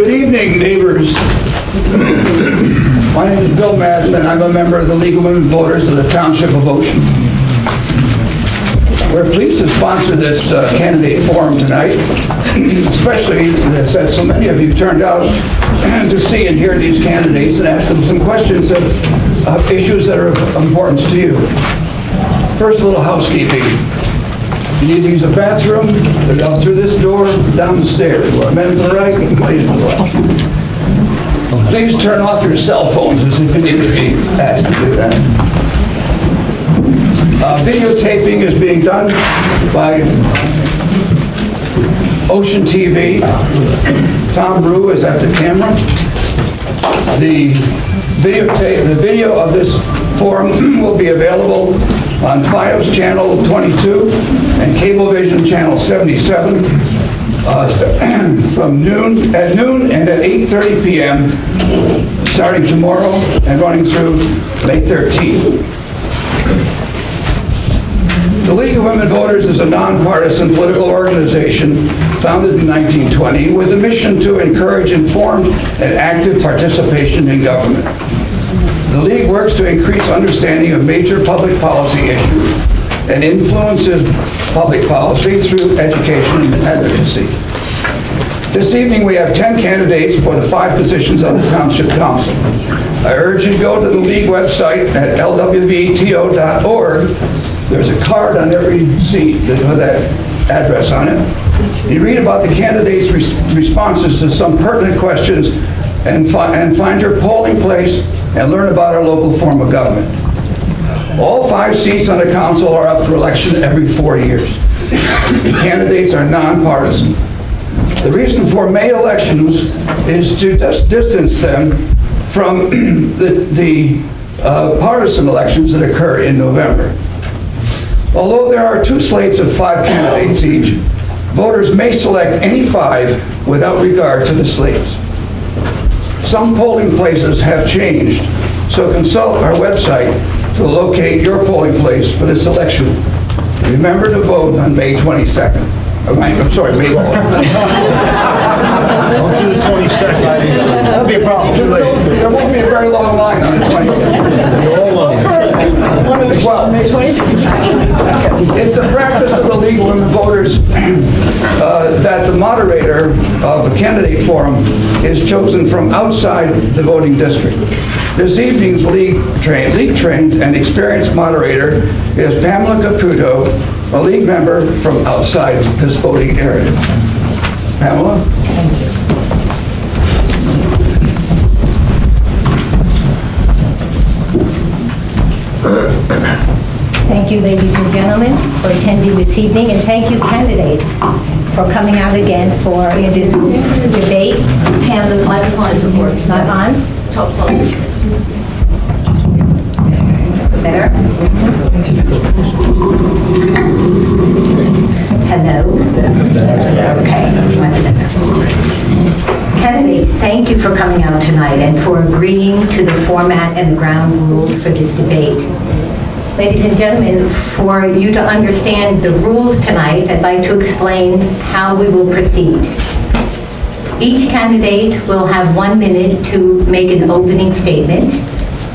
Good evening, neighbors. My name is Bill Madden, and I'm a member of the League of Women Voters of the Township of Ocean. We're pleased to sponsor this candidate forum tonight, especially that so many of you turned out to see and hear these candidates and ask them some questions of issues that are of importance to you. First, a little housekeeping. You need to use a bathroom, they're out through this door, down the stairs. Men to the right, ladies to the left. Please turn off your cell phones as if you need to be asked to do that. Videotaping is being done by Ocean TV. Tom Brew is at the camera. The video of this forum will be available on FiOS channel 22 and Cablevision channel 77 from noon and at 8:30 p.m. starting tomorrow and running through May 13th. The League of Women Voters is a nonpartisan political organization founded in 1920 with a mission to encourage informed and active participation in government. The League works to increase understanding of major public policy issues and influences public policy through education and advocacy. This evening we have 10 candidates for the 5 positions on the Township Council. I urge you to go to the League website at lwvto.org. There's a card on every seat with that address on it. You read about the candidates' responses to some pertinent questions and find your polling place and learn about our local form of government. All 5 seats on the council are up for election every 4 years. The candidates are nonpartisan. The reason for May elections is to distance them from the partisan elections that occur in November. Although there are 2 slates of 5 candidates each, voters may select any 5 without regard to the slates. Some polling places have changed, so consult our website to locate your polling place for this election. Remember to vote on May 22nd. I'm sorry, May 4th. Don't do the 22nd. That'll be a problem. Too late. There won't be a very long line on the 22nd. You're all alone. 12. It's the practice of the League of Women Voters that the moderator of a candidate forum is chosen from outside the voting district. This evening's league-trained and experienced moderator is Pamela Caputo, a League member from outside this voting area. Pamela? Thank you. Thank you, ladies and gentlemen, for attending this evening, and thank you, candidates, for coming out again for this debate. Pam, the microphone isn't working. Not on? Talk closer. Better? Hello? Okay, much better. Candidates, thank you for coming out tonight and for agreeing to the format and the ground rules for this debate. Ladies and gentlemen, for you to understand the rules tonight, I'd like to explain how we will proceed. Each candidate will have 1 minute to make an opening statement,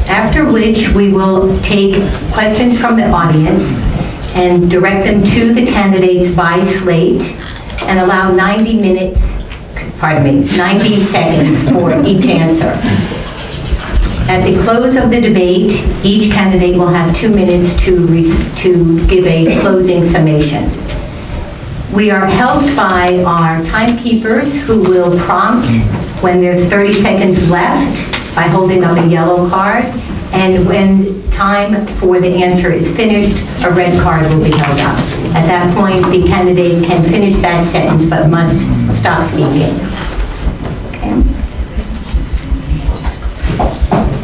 after which we will take questions from the audience and direct them to the candidates by slate and allow 90 seconds for each answer. At the close of the debate, each candidate will have 2 minutes to give a closing summation. We are helped by our timekeepers who will prompt when there's 30 seconds left by holding up a yellow card, and when time for the answer is finished, a red card will be held up. At that point, the candidate can finish that sentence but must stop speaking. Okay.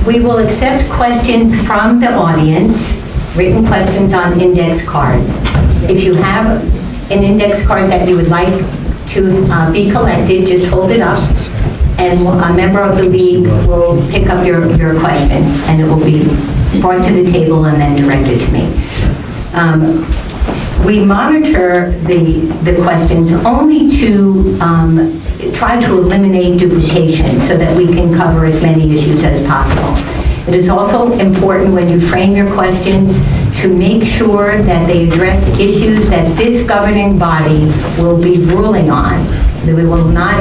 We will accept questions from the audience, written questions on index cards. If you have an index card that you would like to be collected, just hold it up, and a member of the league will pick up your question, and it will be brought to the table and then directed to me. We monitor the questions only to try to eliminate duplication so that we can cover as many issues as possible. It is also important when you frame your questions to make sure that they address issues that this governing body will be ruling on. That we will not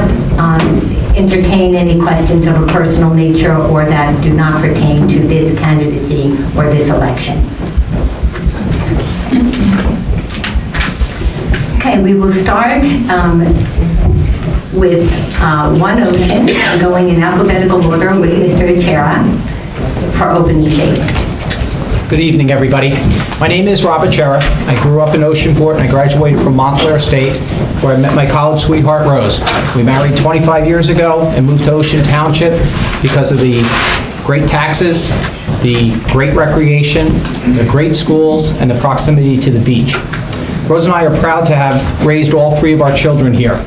entertain any questions of a personal nature or that do not pertain to this candidacy or this election. Okay, we will start with One Ocean, going in alphabetical order with Mr. Achera for opening statement. Good evening, everybody. My name is Rob Achera. I grew up in Oceanport and I graduated from Montclair State, where I met my college sweetheart, Rose. We married 25 years ago and moved to Ocean Township because of the great taxes, the great recreation, the great schools, and the proximity to the beach. Rose and I are proud to have raised all three of our children here.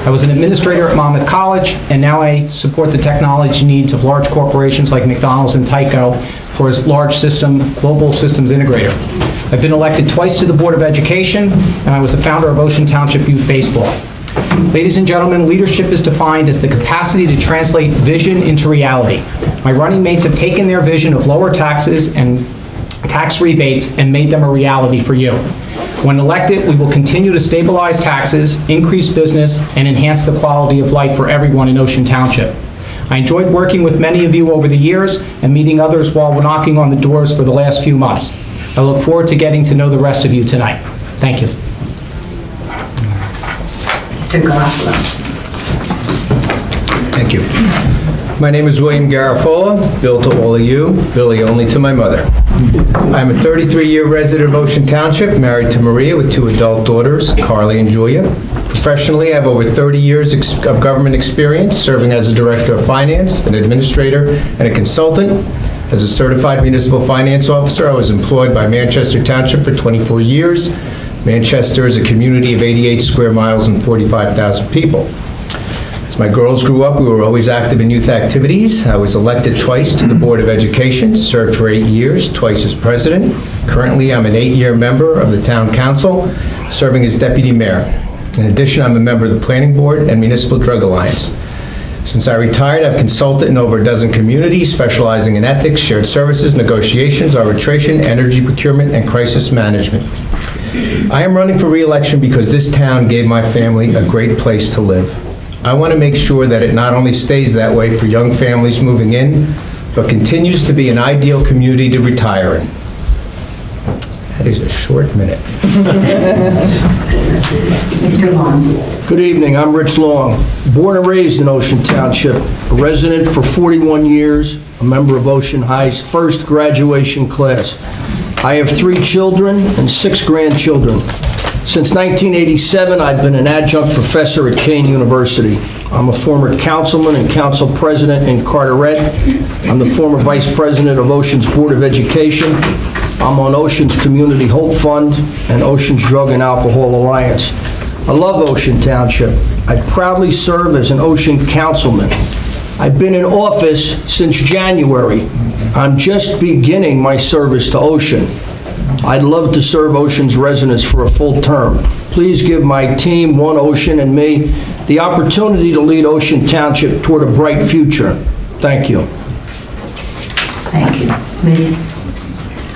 I was an administrator at Monmouth College, and now I support the technology needs of large corporations like McDonald's and Tyco for his large global systems integrator. I've been elected twice to the Board of Education, and I was the founder of Ocean Township Youth Baseball. Ladies and gentlemen, leadership is defined as the capacity to translate vision into reality. My running mates have taken their vision of lower taxes and tax rebates and made them a reality for you. When elected, we will continue to stabilize taxes, increase business, and enhance the quality of life for everyone in Ocean Township. I enjoyed working with many of you over the years and meeting others while we're knocking on the doors for the last few months. I look forward to getting to know the rest of you tonight. Thank you. Mr. Garofalo. Thank you. My name is William Garofalo, Bill to all of you, Billy only to my mother. I'm a 33-year resident of Ocean Township, married to Maria with 2 adult daughters, Carly and Julia. Professionally, I have over 30 years of government experience, serving as a director of finance, an administrator, and a consultant. As a certified municipal finance officer, I was employed by Manchester Township for 24 years. Manchester is a community of 88 square miles and 45,000 people. As my girls grew up, we were always active in youth activities. I was elected twice to the Board of Education, served for 8 years, twice as president. Currently, I'm an 8-year member of the Town Council, serving as deputy mayor. In addition, I'm a member of the Planning Board and Municipal Drug Alliance. Since I retired, I've consulted in over a dozen communities, specializing in ethics, shared services, negotiations, arbitration, energy procurement, and crisis management. I am running for re-election because this town gave my family a great place to live. I want to make sure that it not only stays that way for young families moving in, but continues to be an ideal community to retire in. That is a short minute. Mr. Long. Good evening, I'm Rich Long. Born and raised in Ocean Township, a resident for 41 years, a member of Ocean High's first graduation class. I have 3 children and 6 grandchildren. Since 1987, I've been an adjunct professor at Kane University. I'm a former councilman and council president in Carteret. I'm the former vice president of Ocean's Board of Education. I'm on Ocean's Community Hope Fund and Ocean's Drug and Alcohol Alliance. I love Ocean Township. I proudly serve as an Ocean councilman. I've been in office since January. I'm just beginning my service to Ocean. I'd love to serve Ocean's residents for a full term. Please give my team, One Ocean, and me the opportunity to lead Ocean Township toward a bright future. Thank you. Thank you.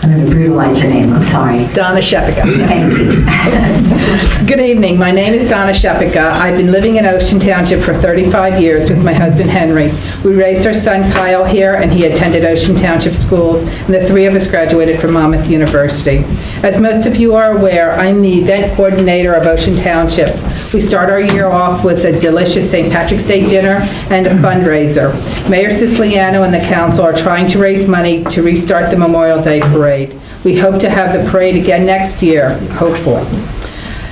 I'm going to brutalize your name, I'm sorry. Donna Shepica. Thank you. Good evening, my name is Donna Shepica. I've been living in Ocean Township for 35 years with my husband Henry. We raised our son Kyle here and he attended Ocean Township schools, and the 3 of us graduated from Monmouth University. As most of you are aware, I'm the event coordinator of Ocean Township. We start our year off with a delicious St. Patrick's Day dinner and a fundraiser. Mayor Siciliano and the council are trying to raise money to restart the Memorial Day parade. We hope to have the parade again next year, hopefully.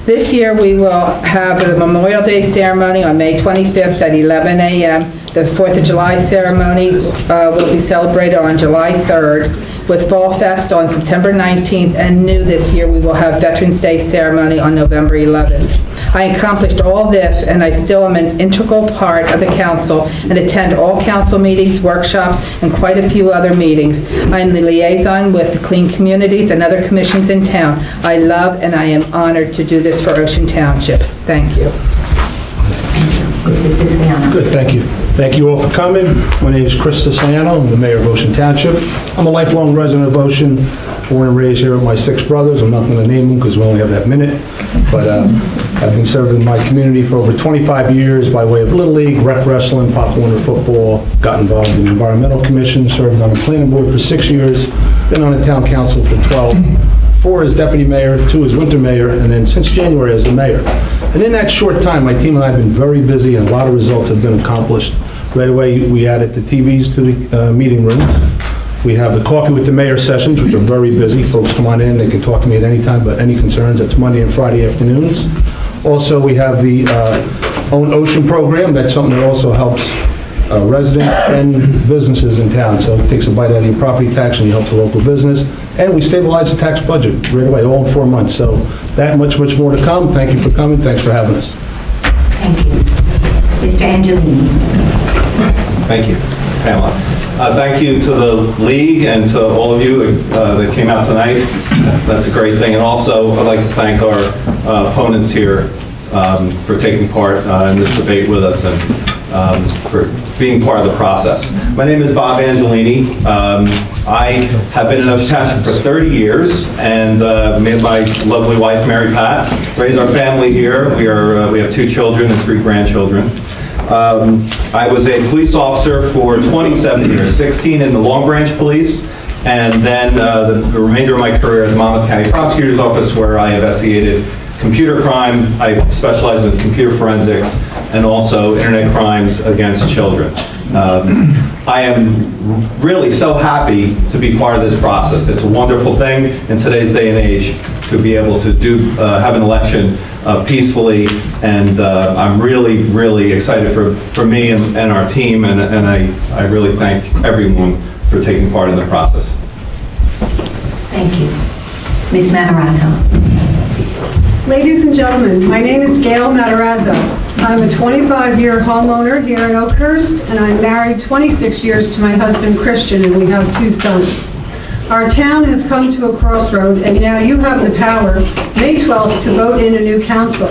This year we will have the Memorial Day ceremony on May 25th at 11 a.m. The 4th of July ceremony will be celebrated on July 3rd. with Fall Fest on September 19th, and new this year, we will have Veterans Day ceremony on November 11th. I accomplished all this, and I still am an integral part of the council and attend all council meetings, workshops, and quite a few other meetings. I am the liaison with the Clean Communities and other commissions in town. I love and I am honored to do this for Ocean Township. Thank you. Mr. Siciliano. Good, thank you. Thank you all for coming. My name is Chris Siciliano. I'm the mayor of Ocean Township. I'm a lifelong resident of Ocean, born and raised here with my 6 brothers. I'm not going to name them because we only have that minute, but I've been serving my community for over 25 years by way of Little League, rec wrestling, Pop Warner football, got involved in the Environmental Commission, served on the planning board for 6 years, been on the town council for 12, 4 as deputy mayor, 2 as winter mayor, and then since January as the mayor. And in that short time, my team and I have been very busy, and a lot of results have been accomplished. Right away, we added the TVs to the meeting rooms. We have the Coffee with the Mayor sessions, which are very busy. Folks come on in, they can talk to me at any time about any concerns. That's Monday and Friday afternoons. Also, we have the Own Ocean program. That's something that also helps residents and businesses in town. So it takes a bite out of your property tax and you help the local business. And we stabilize the tax budget right away, all in 4 months. So that much more to come. Thank you for coming. Thanks for having us. Thank you. Mr. Angelini. Thank you, Pamela. Thank you to the League and to all of you that came out tonight. That's a great thing. And also, I'd like to thank our opponents here for taking part in this debate with us and for being part of the process. My name is Bob Angelini. I have been in Ocean Township for 30 years, and me and my lovely wife, Mary Pat, raised our family here. We have 2 children and 3 grandchildren. I was a police officer for 27 years, 16 in the Long Branch Police, and then the remainder of my career at the Monmouth County Prosecutor's Office, where I investigated computer crime. I specialize in computer forensics and also internet crimes against children. I am really so happy to be part of this process. It's a wonderful thing in today's day and age to be able to have an election peacefully, and I'm really excited for me and our team, and I really thank everyone for taking part in the process. Thank you. Ms. Matarazzo. Ladies and gentlemen, my name is Gail Matarazzo. I'm a 25-year homeowner here in Oakhurst, and I'm married 26 years to my husband Christian, and we have 2 sons. Our town has come to a crossroad, and now you have the power, May 12th, to vote in a new council.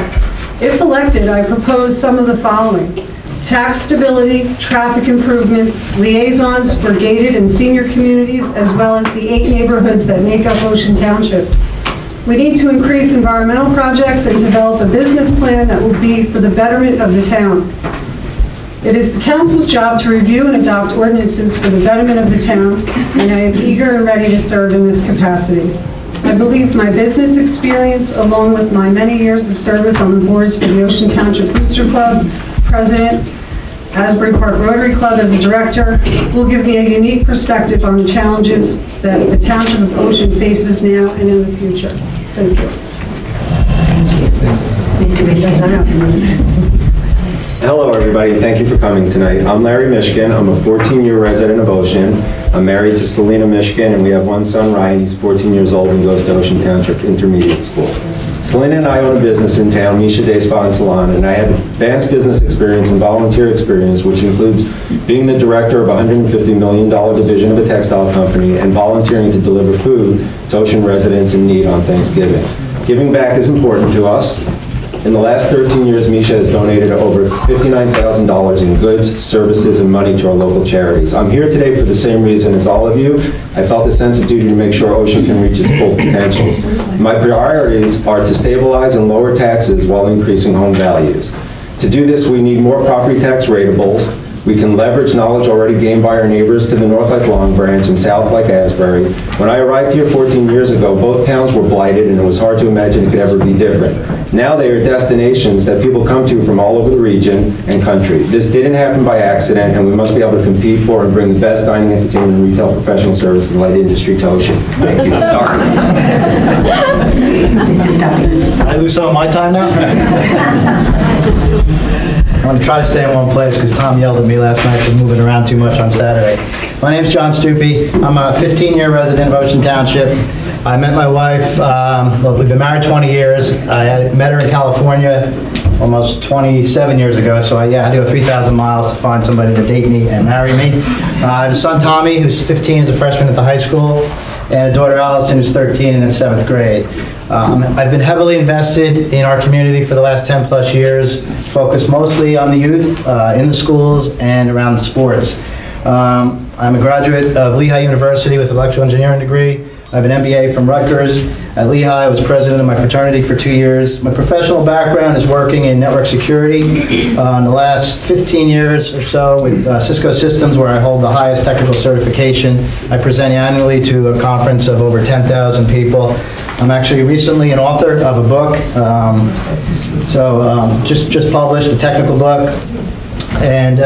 If elected, I propose some of the following: tax stability, traffic improvements, liaisons for gated and senior communities, as well as the 8 neighborhoods that make up Ocean Township. We need to increase environmental projects and develop a business plan that will be for the betterment of the town. It is the council's job to review and adopt ordinances for the betterment of the town, and I am eager and ready to serve in this capacity. I believe my business experience, along with my many years of service on the boards for the Ocean Township Booster Club, President, Asbury Park Rotary Club as a director, will give me a unique perspective on the challenges that the Township of Ocean faces now and in the future. Thank you. Mr. Bishop. Hello everybody, thank you for coming tonight. I'm Larry Michigan. I'm a 14-year resident of Ocean. I'm married to Selena Michigan, and we have 1 son, Ryan. He's 14 years old and goes to Ocean Township Intermediate School. Selena and I own a business in town, Misha Day Spa and Salon, and I have advanced business experience and volunteer experience, which includes being the director of a $150 million division of a textile company and volunteering to deliver food to Ocean residents in need on Thanksgiving. Giving back is important to us. In the last 13 years, Misha has donated over $59,000 in goods, services, and money to our local charities. I'm here today for the same reason as all of you. I felt a sense of duty to make sure Ocean can reach its full potentials. My priorities are to stabilize and lower taxes while increasing home values. To do this, we need more property tax ratables. We can leverage knowledge already gained by our neighbors to the north like Long Branch and south like Asbury. When I arrived here 14 years ago, both towns were blighted and it was hard to imagine it could ever be different. Now they are destinations that people come to from all over the region and country. This didn't happen by accident, and we must be able to compete for and bring the best dining, entertainment, and retail professional service and light industry to Ocean. Thank you. Sorry. I lose some of my time now? I'm going to try to stay in one place because Tom yelled at me last night for moving around too much on Saturday. My name's John Stupi. I'm a 15-year resident of Ocean Township. I met my wife, well, we've been married 20 years. I met her in California almost 27 years ago, so I had to go 3,000 miles to find somebody to date me and marry me. I have a son, Tommy, who's 15, is a freshman at the high school, and a daughter, Allison, who's 13 and in 7th grade. I've been heavily invested in our community for the last 10 plus years, focused mostly on the youth, in the schools, and around the sports. I'm a graduate of Lehigh University with an electrical engineering degree. I have an MBA from Rutgers. At Lehigh, I was president of my fraternity for 2 years. My professional background is working in network security. In the last 15 years or so with Cisco Systems, where I hold the highest technical certification. I present annually to a conference of over 10,000 people. I'm actually recently an author of a book, just published a technical book. And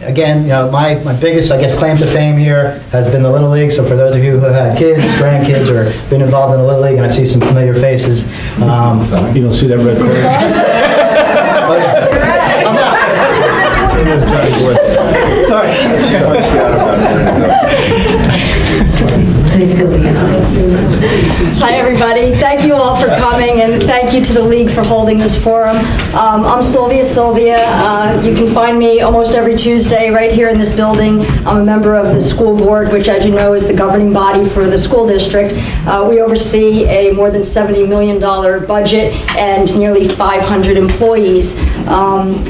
again, my biggest, I guess, claim to fame here has been the Little League. So for those of you who have had kids, grandkids, or been involved in the Little League, and I see some familiar faces. You don't see that red Hi, everybody. Thank you all for coming, and thank you to the League for holding this forum. I'm Sylvia. You can find me almost every Tuesday right here in this building. I'm a member of the school board, which, as you know, is the governing body for the school district. We oversee a more than $70 million budget and nearly 500 employees.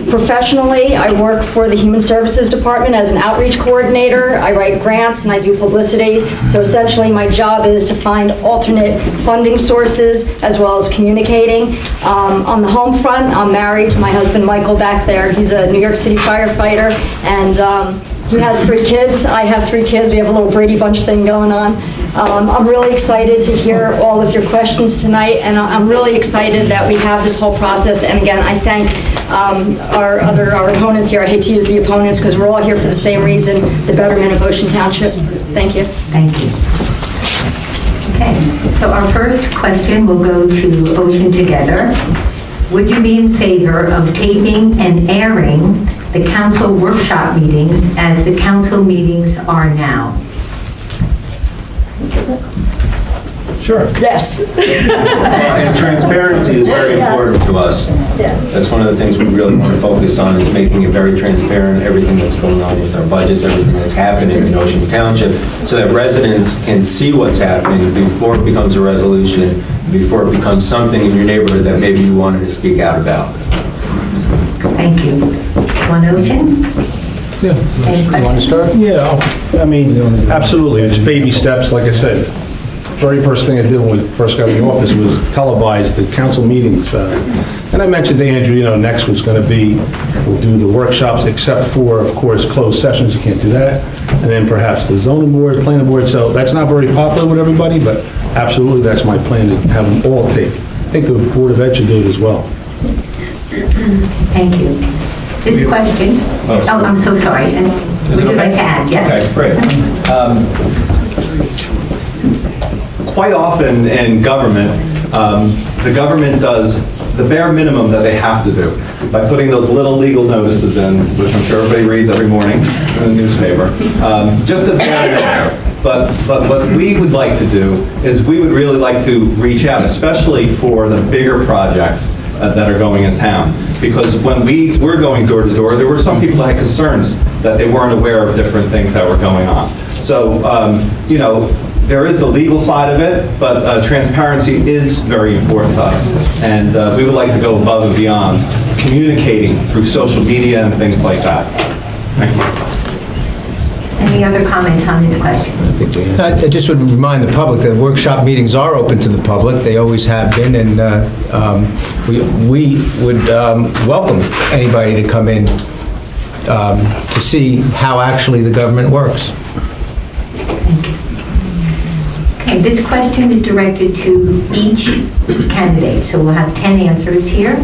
Professionally, I work for the Human Services Department as an outreach coordinator. I write grants and I do publicity. So essentially my job is to find alternate funding sources as well as communicating. On the home front, I'm married to my husband Michael back there. He's a New York City firefighter, and he has 3 kids. I have 3 kids. We have a little Brady Bunch thing going on. I'm really excited to hear all of your questions tonight, and I'm really excited that we have this whole process. And again, I thank our opponents here. I hate to use the opponents because we're all here for the same reason, the betterment of Ocean Township. Thank you. Thank you. Okay, so our first question will go to Ocean Together. Would you be in favor of taping and airing the council workshop meetings as the council meetings are now? Sure. Yes. And transparency is very important to us. Yeah. That's one of the things we really want to focus on, is making it very transparent, everything that's going on with our budgets, everything that's happening in Ocean Township, so that residents can see what's happening before it becomes a resolution, before it becomes something in your neighborhood that maybe you wanted to speak out about. Thank you. One Ocean? Yeah. You want to start? Yeah, I mean, absolutely. It's baby steps, like I said. Very first thing I did when we first got in the office was televise the council meetings. And I mentioned to Andrew, next was going to be, we'll do the workshops except for, of course, closed sessions. You can't do that. And then perhaps the zoning board, planning board. So that's not very popular with everybody, but absolutely that's my plan, to have them all taped. I think the Board of Ed should do it as well. Thank you. This question, I'm so sorry. And would you like to add? Yes. Okay, great. Quite often in government, the government does the bare minimum that they have to do by putting those little legal notices in, which I'm sure everybody reads every morning in the newspaper, just at the bare. But what we would like to do is we would really like to reach out, especially for the bigger projects that are going in town. Because when we were going door to door, there were some people that had concerns that they weren't aware of different things that were going on. So, there is the legal side of it, but transparency is very important to us. And we would like to go above and beyond communicating through social media and things like that. Thank you. Any other comments on this question? I just would remind the public that workshop meetings are open to the public. They always have been, and we would welcome anybody to come in to see how actually the government works. Thank you. Okay, this question is directed to each candidate, so we'll have 10 answers here.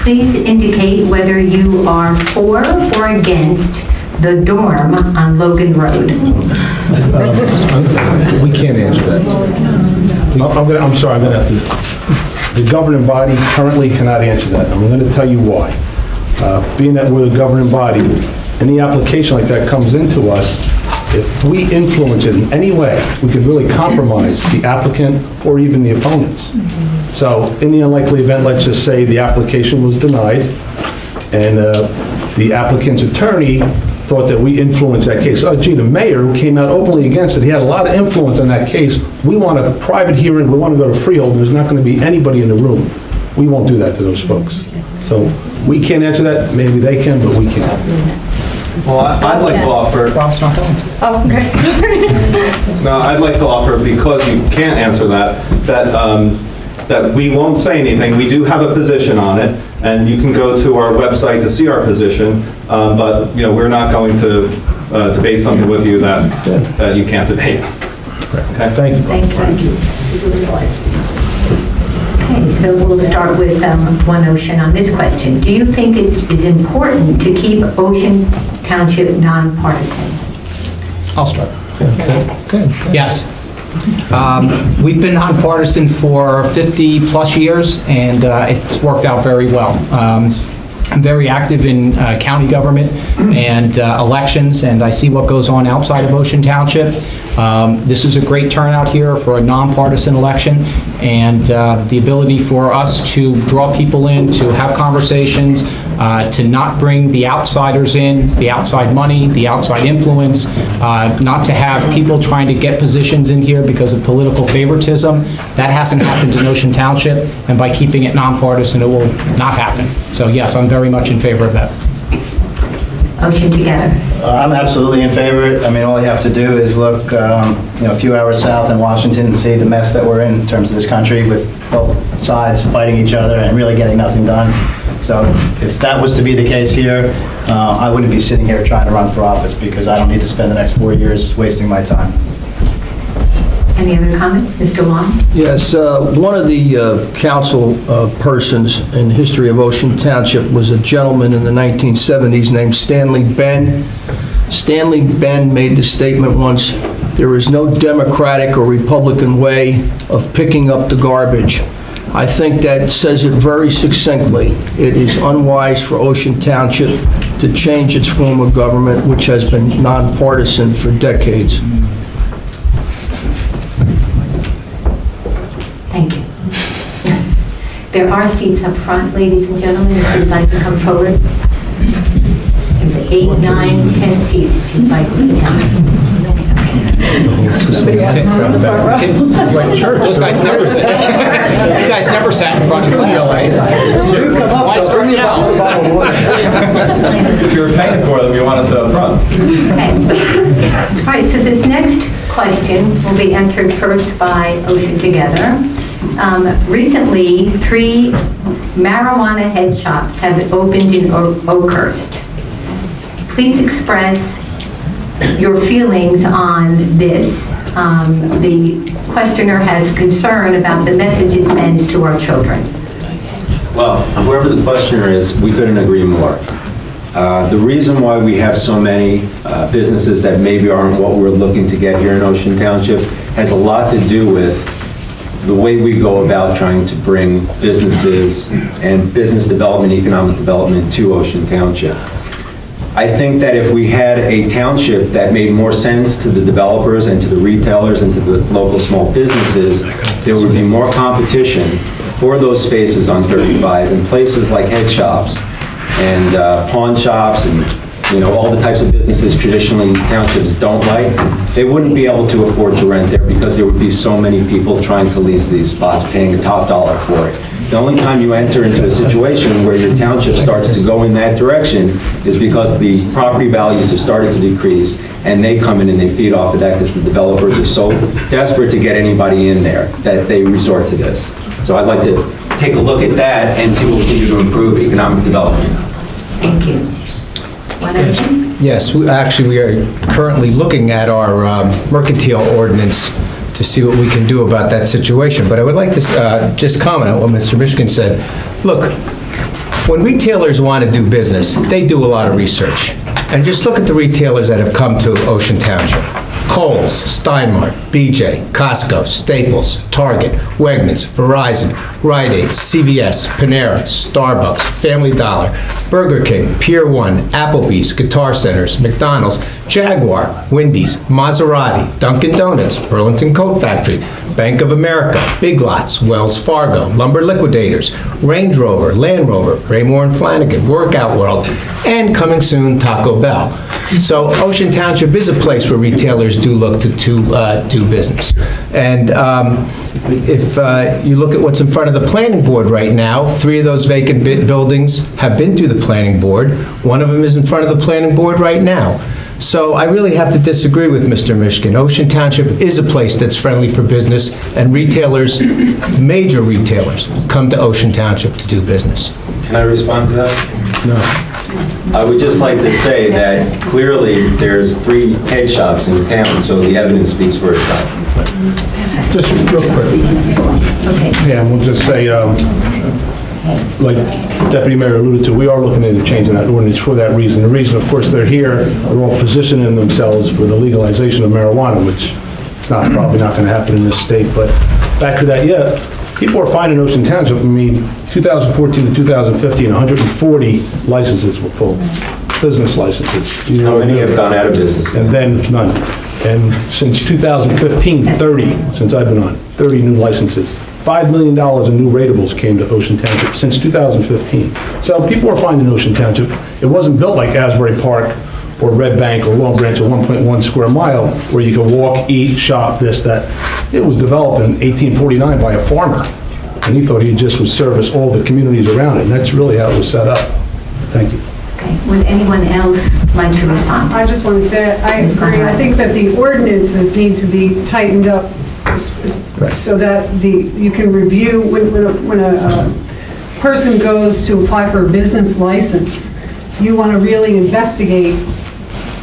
Please indicate whether you are for or against the dorm on Logan Road. We can't answer that. I'm sorry, I'm going to have to. The governing body currently cannot answer that. I'm going to tell you why. Being that we're the governing body, any application like that comes into us, if we influence it in any way, we could really compromise the applicant or even the opponents. So in the unlikely event, let's just say the application was denied, and the applicant's attorney thought that we influenced that case. Oh, gee, the mayor who came out openly against it, he had a lot of influence on that case. We want a private hearing, we want to go to freehold, there's not going to be anybody in the room. We won't do that to those folks. So we can't answer that, maybe they can, but we can't. Well, I'd like to offer... Rob's not going. Oh, okay, sorry. No, I'd like to offer, because you can't answer that, that we won't say anything. We do have a position on it, and you can go to our website to see our position, but, you know, we're not going to debate something with you that you can't debate. Okay? Thank you. Thank you. Okay, so we'll start with One Ocean on this question. Do you think it is important to keep Ocean Township nonpartisan? I'll start. Good. Yes. We've been nonpartisan for 50-plus years, and it's worked out very well. I'm very active in county government and elections, and I see what goes on outside of Ocean Township. This is a great turnout here for a nonpartisan election, and the ability for us to draw people in, to have conversations, to not bring the outsiders in, the outside money, the outside influence, not to have people trying to get positions in here because of political favoritism. That hasn't happened in Ocean Township, and by keeping it nonpartisan, it will not happen. So yes, I'm very much in favor of that. Ocean Together. I'm absolutely in favor. I mean, all you have to do is look, a few hours south in Washington and see the mess that we're in terms of this country, with both sides fighting each other and really getting nothing done. So if that was to be the case here, I wouldn't be sitting here trying to run for office, because I don't need to spend the next 4 years wasting my time. Any other comments? Mr. Long? Yes, one of the council persons in the history of Ocean Township was a gentleman in the 1970s named Stanley Benn. Stanley Benn made the statement once, "There is no Democratic or Republican way of picking up the garbage." I think that says it very succinctly. It is unwise for Ocean Township to change its form of government, which has been nonpartisan for decades. Thank you. There are seats up front, ladies and gentlemen, if you'd like to come forward. There's 8, 9, 10 seats if you'd like to sit down. Those guys never sat. You guys never sat in front of class, right? Why start it out? If you're paying for them, you want to sit up front. Okay. All right, so this next question will be entered first by Ocean Together. Recently, 3 marijuana head shops have opened in Oakhurst. Please express your feelings on this. The questioner has concern about the message it sends to our children. Well, whoever the questioner is, we couldn't agree more. The reason why we have so many businesses that maybe aren't what we're looking to get here in Ocean Township has a lot to do with the way we go about trying to bring businesses and business development, economic development to Ocean Township. I think that if we had a township that made more sense to the developers and to the retailers and to the local small businesses, there would be more competition for those spaces on 35 in places like head shops and pawn shops and all the types of businesses traditionally townships don't like. They wouldn't be able to afford to rent there because there would be so many people trying to lease these spots, paying the top dollar for it. The only time you enter into a situation where your township starts to go in that direction is because the property values have started to decrease, and they come in and they feed off of that because the developers are so desperate to get anybody in there that they resort to this. So I'd like to take a look at that and see what we can do to improve economic development. Thank you. Yes, we are currently looking at our mercantile ordinance to see what we can do about that situation. But I would like to just comment on what Mr. Michigan said. Look, when retailers want to do business, they do a lot of research. And just look at the retailers that have come to Ocean Township. Kohl's, Steinmart, BJ, Costco, Staples, Target, Wegmans, Verizon, Rite Aid, CVS, Panera, Starbucks, Family Dollar, Burger King, Pier 1, Applebee's, Guitar Centers, McDonald's, Jaguar, Wendy's, Maserati, Dunkin' Donuts, Burlington Coat Factory, Bank of America, Big Lots, Wells Fargo, Lumber Liquidators, Range Rover, Land Rover, Raymore and Flanagan, Workout World, and coming soon, Taco Bell. So Ocean Township is a place where retailers do look to do business. And if you look at what's in front of the planning board right now, 3 of those vacant buildings have been through the planning board. 1 of them is in front of the planning board right now. So I really have to disagree with Mr. Mishkin. Ocean Township is a place that's friendly for business, and retailers, major retailers, come to Ocean Township to do business. Can I respond to that? No. I would just like to say that clearly there's 3 head shops in town, so the evidence speaks for itself. Just real quick. Yeah, we'll just say, like Deputy Mayor alluded to, we are looking into changing that ordinance for that reason. The reason, of course, they're here, they're all positioning themselves for the legalization of marijuana, which is probably not going to happen in this state. But back to that, yeah, people are finding Ocean Township. I mean, 2014 to 2015, 140 licenses were pulled, business licenses. You know, how many have gone out of business? And then none. And since 2015, 30, since I've been on, 30 new licenses. $5 million in new ratables came to Ocean Township since 2015. So people are finding Ocean Township. It wasn't built like Asbury Park or Red Bank or Long Branch, a 1.1 square mile where you can walk, eat, shop, this, that. It was developed in 1849 by a farmer, and he thought he just would service all the communities around it, and that's really how it was set up. Thank you. Okay. Would anyone else like to respond? I just want to say, I agree. I think that the ordinances need to be tightened up so that you can review when a person goes to apply for a business license, you want to really investigate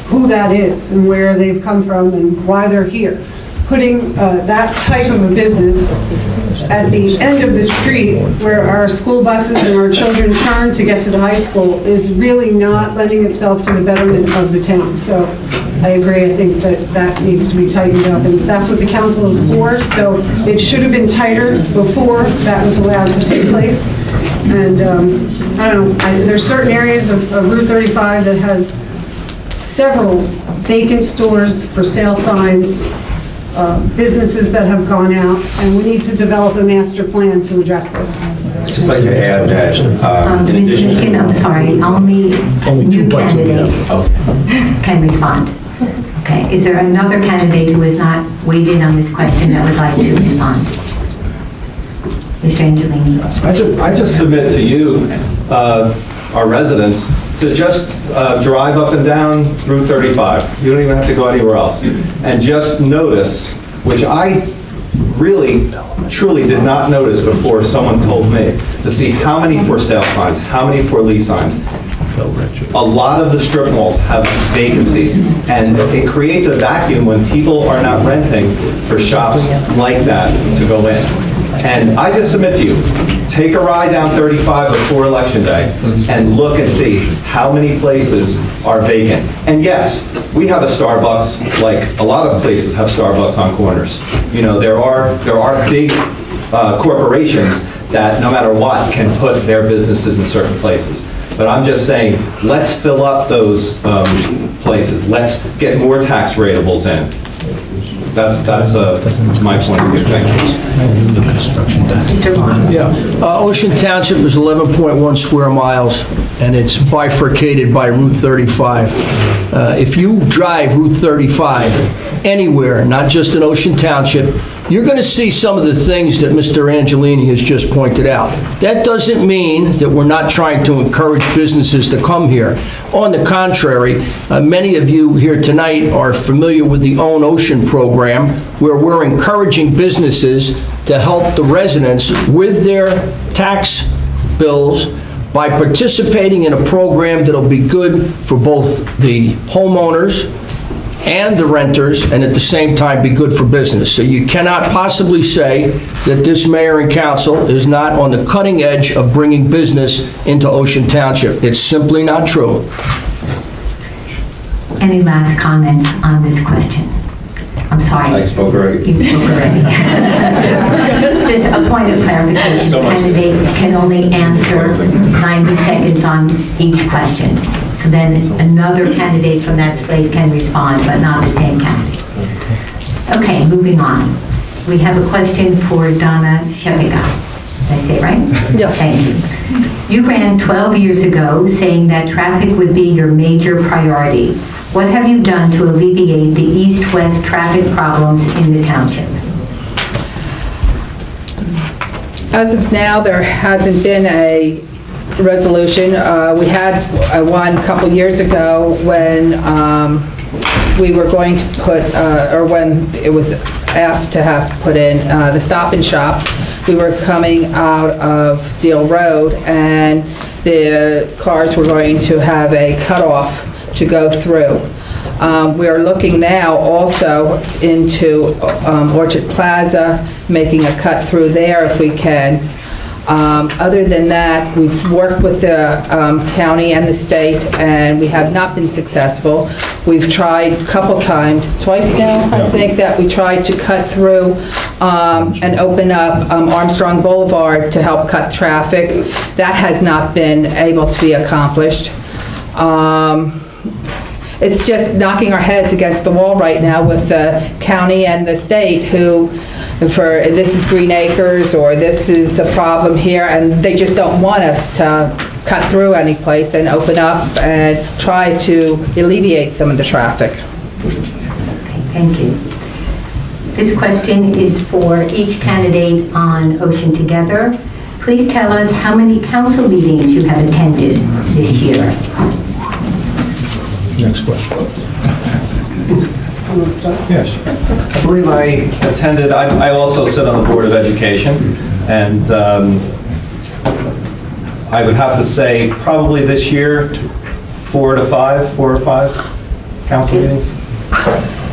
who that is and where they've come from and why they're here. Putting that type of a business at the end of the street where our school buses and our children turn to get to the high school is really not lending itself to the betterment of the town. So I agree. I think that needs to be tightened up, and that's what the council is for. So it should have been tighter before that was allowed to take place. And I don't know, there's certain areas of Route 35 that has several vacant stores, for sale signs, businesses that have gone out, and we need to develop a master plan to address this. Just like to add that, in addition to... I'm sorry, only new candidates can respond. Okay, is there another candidate who has not weighed in on this question that would like to respond? Mr. Angelini. I just submit to you, our residents, to just drive up and down Route 35. You don't even have to go anywhere else. And just notice, which I really, truly did not notice before someone told me, to see how many for sale signs, how many for lease signs. A lot of the strip malls have vacancies, and it creates a vacuum when people are not renting for shops like that to go in. And I just submit to you, take a ride down 35 before Election Day and look and see how many places are vacant. And yes, we have a Starbucks, like a lot of places have Starbucks on corners. You know, there are big corporations that no matter what can put their businesses in certain places. But I'm just saying, let's fill up those places. Let's get more tax ratables in. That's my point of view. Thank you. Mr. Vaughn. Yeah. Ocean Township is 11.1 square miles, and it's bifurcated by Route 35. If you drive Route 35 anywhere, not just in Ocean Township, you're going to see some of the things that Mr. Angelini has just pointed out. That doesn't mean that we're not trying to encourage businesses to come here. On the contrary, many of you here tonight are familiar with the Own Ocean program, where we're encouraging businesses to help the residents with their tax bills by participating in a program that'll be good for both the homeowners and the renters, and at the same time be good for business. So you cannot possibly say that this mayor and council is not on the cutting edge of bringing business into Ocean Township. It's simply not true. Any last comments on this question? I'm sorry. I spoke already. You spoke already. Just a point of clarification. So the much to candidate can only answer 90 seconds on each question. So then another candidate from that slate can respond, but not the same candidate. Okay, moving on. We have a question for Donna Shepiga. Did I say it right? Yes. Thank you. You ran 12 years ago saying that traffic would be your major priority. What have you done to alleviate the east-west traffic problems in the township? As of now, there hasn't been a resolution. We had one a couple years ago when we were going to put, or when it was asked to have put in the Stop and Shop. We were coming out of Deal Road, and the cars were going to have a cutoff to go through. We are looking now also into Orchard Plaza, making a cut through there if we can. Other than that, we've worked with the county and the state, and we have not been successful. We've tried a couple times, twice now, I think, that we tried to cut through and open up Armstrong Boulevard to help cut traffic. That has not been able to be accomplished. It's just knocking our heads against the wall right now with the county and the state who, for this is Green Acres or this is a problem here, and they just don't want us to cut through any place and open up and try to alleviate some of the traffic. Okay, thank you. This question is for each candidate on Ocean Together. Please tell us how many council meetings you have attended this year. Next question. Yes. I believe I attended, I also sit on the Board of Education, and I would have to say probably this year, 4 or 5 council meetings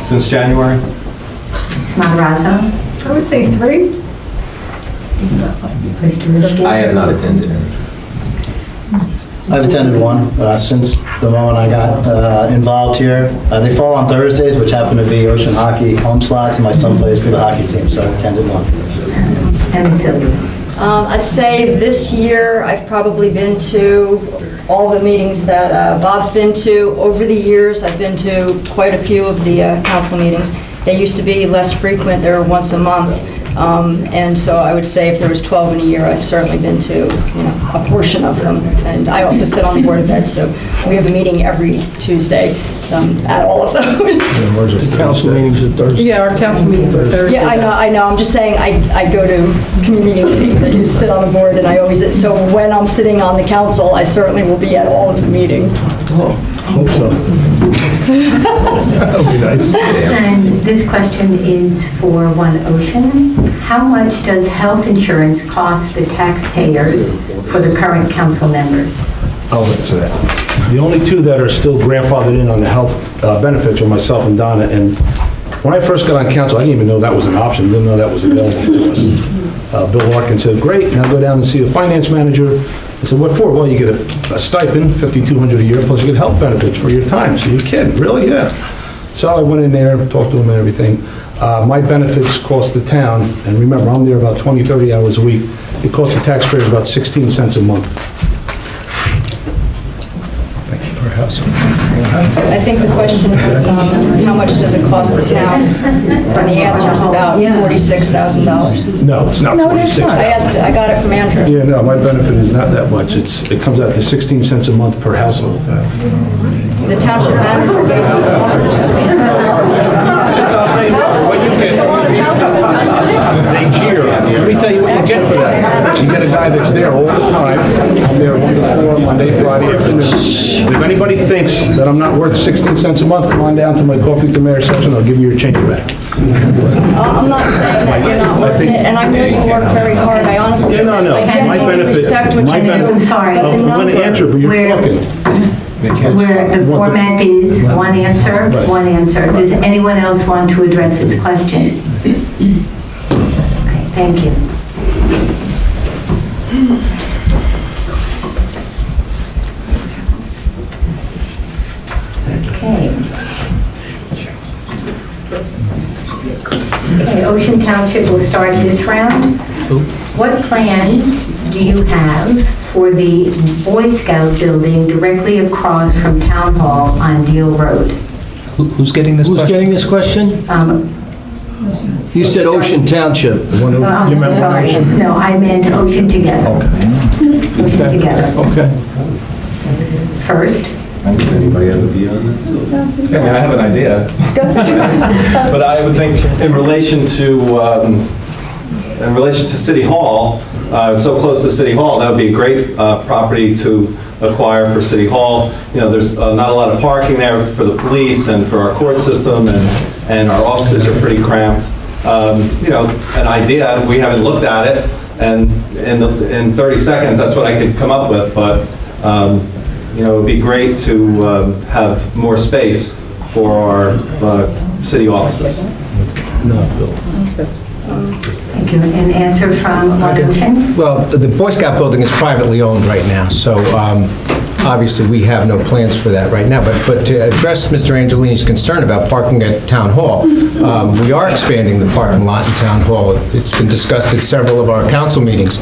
since January. Ms. Matarazzo? I would say 3. Mr. Mishkin? I have not attended any. I've attended one since the moment I got involved here. They fall on Thursdays, which happen to be Ocean Hockey home slots, and my son plays for the hockey team, so I attended one. And Ms. Silvas? I'd say this year I've probably been to all the meetings that Bob's been to. Over the years, I've been to quite a few of the council meetings. They used to be less frequent. They were once a month. And so I would say if there was 12 in a year, I've certainly been to, a portion of them. And I also sit on the Board of Ed, so we have a meeting every Tuesday at all of those. The council meetings are Thursday. Yeah, our council meetings are Thursday. Yeah, I know. I'm just saying I go to community meetings. I just sit on the board, and I always, so when I'm sitting on the council, I certainly will be at all of the meetings. Oh, hope so. That would be nice. And this question is for One Ocean. How much does health insurance cost the taxpayers for the current council members? I'll answer that. The only two that are still grandfathered in on the health benefits are myself and Donna. And when I first got on council, I didn't even know that was an option. Didn't know that was available to us. Bill Larkin said, "Great, now go down and see the finance manager." I said, "What for?" "Well, you get a stipend, $5,200 a year, plus you get health benefits for your time." So you're kidding, really? Yeah. So I went in there, talked to him and everything. My benefits cost the town, and remember, I'm there about 20, 30 hours a week. It costs the taxpayers about 16 cents a month. Thank you. Per house. I think the question was, how much does it cost the town? And the answer is about $46,000. No, it's not 46. I got it from Andrew. Yeah, no, my benefit is not that much. It comes out to 16 cents a month per household. The township manager gave They cheer. Let me tell you what you get for that. You get a guy that's there all the time. I'm there 1 to 4, Monday, Friday afternoon. If anybody thinks that I'm not worth 16 cents a month, come on down to my Coffee to Mayor section. I'll give you your change back. I'm not saying that you're not worth it, and I know you work very hard. I honestly, Yeah, no. I genuinely respect what you do. I'm sorry. I'm going to answer, but you're talking. Where the format is one answer, one answer. Does anyone else want to address this question? Okay, thank you. Okay. Okay, Ocean Township will start this round. What plans do you have for the Boy Scout building directly across from Town Hall on Deal Road? Who's getting this question? Who's getting this question? You said Ocean Township. I'm sorry. No, I meant Ocean Together. Ocean Together. Okay. First. Does anybody have a view on this? I mean, I have an idea. But I would think in relation to City Hall, so close to City Hall, that would be a great property to acquire for City Hall. You know, there's not a lot of parking there for the police and for our court system, and our offices are pretty cramped. You know, an idea, we haven't looked at it, and in 30 seconds, that's what I could come up with, but you know, it would be great to have more space for our city offices. Thank you. An answer from Ocean? Well, the Boy Scout building is privately owned right now, so obviously we have no plans for that right now. But to address Mr. Angelini's concern about parking at Town Hall, we are expanding the parking lot in Town Hall. It's been discussed at several of our council meetings.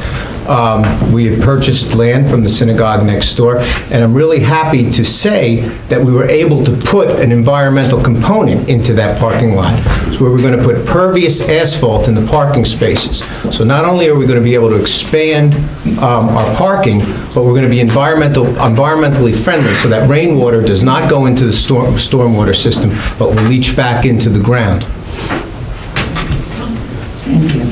We had purchased land from the synagogue next door, and I'm really happy to say that we were able to put an environmental component into that parking lot, where we're going to put pervious asphalt in the parking spaces. So not only are we going to be able to expand our parking, but we're going to be environmentally friendly, so that rainwater does not go into the stormwater system, but will leach back into the ground. Thank you.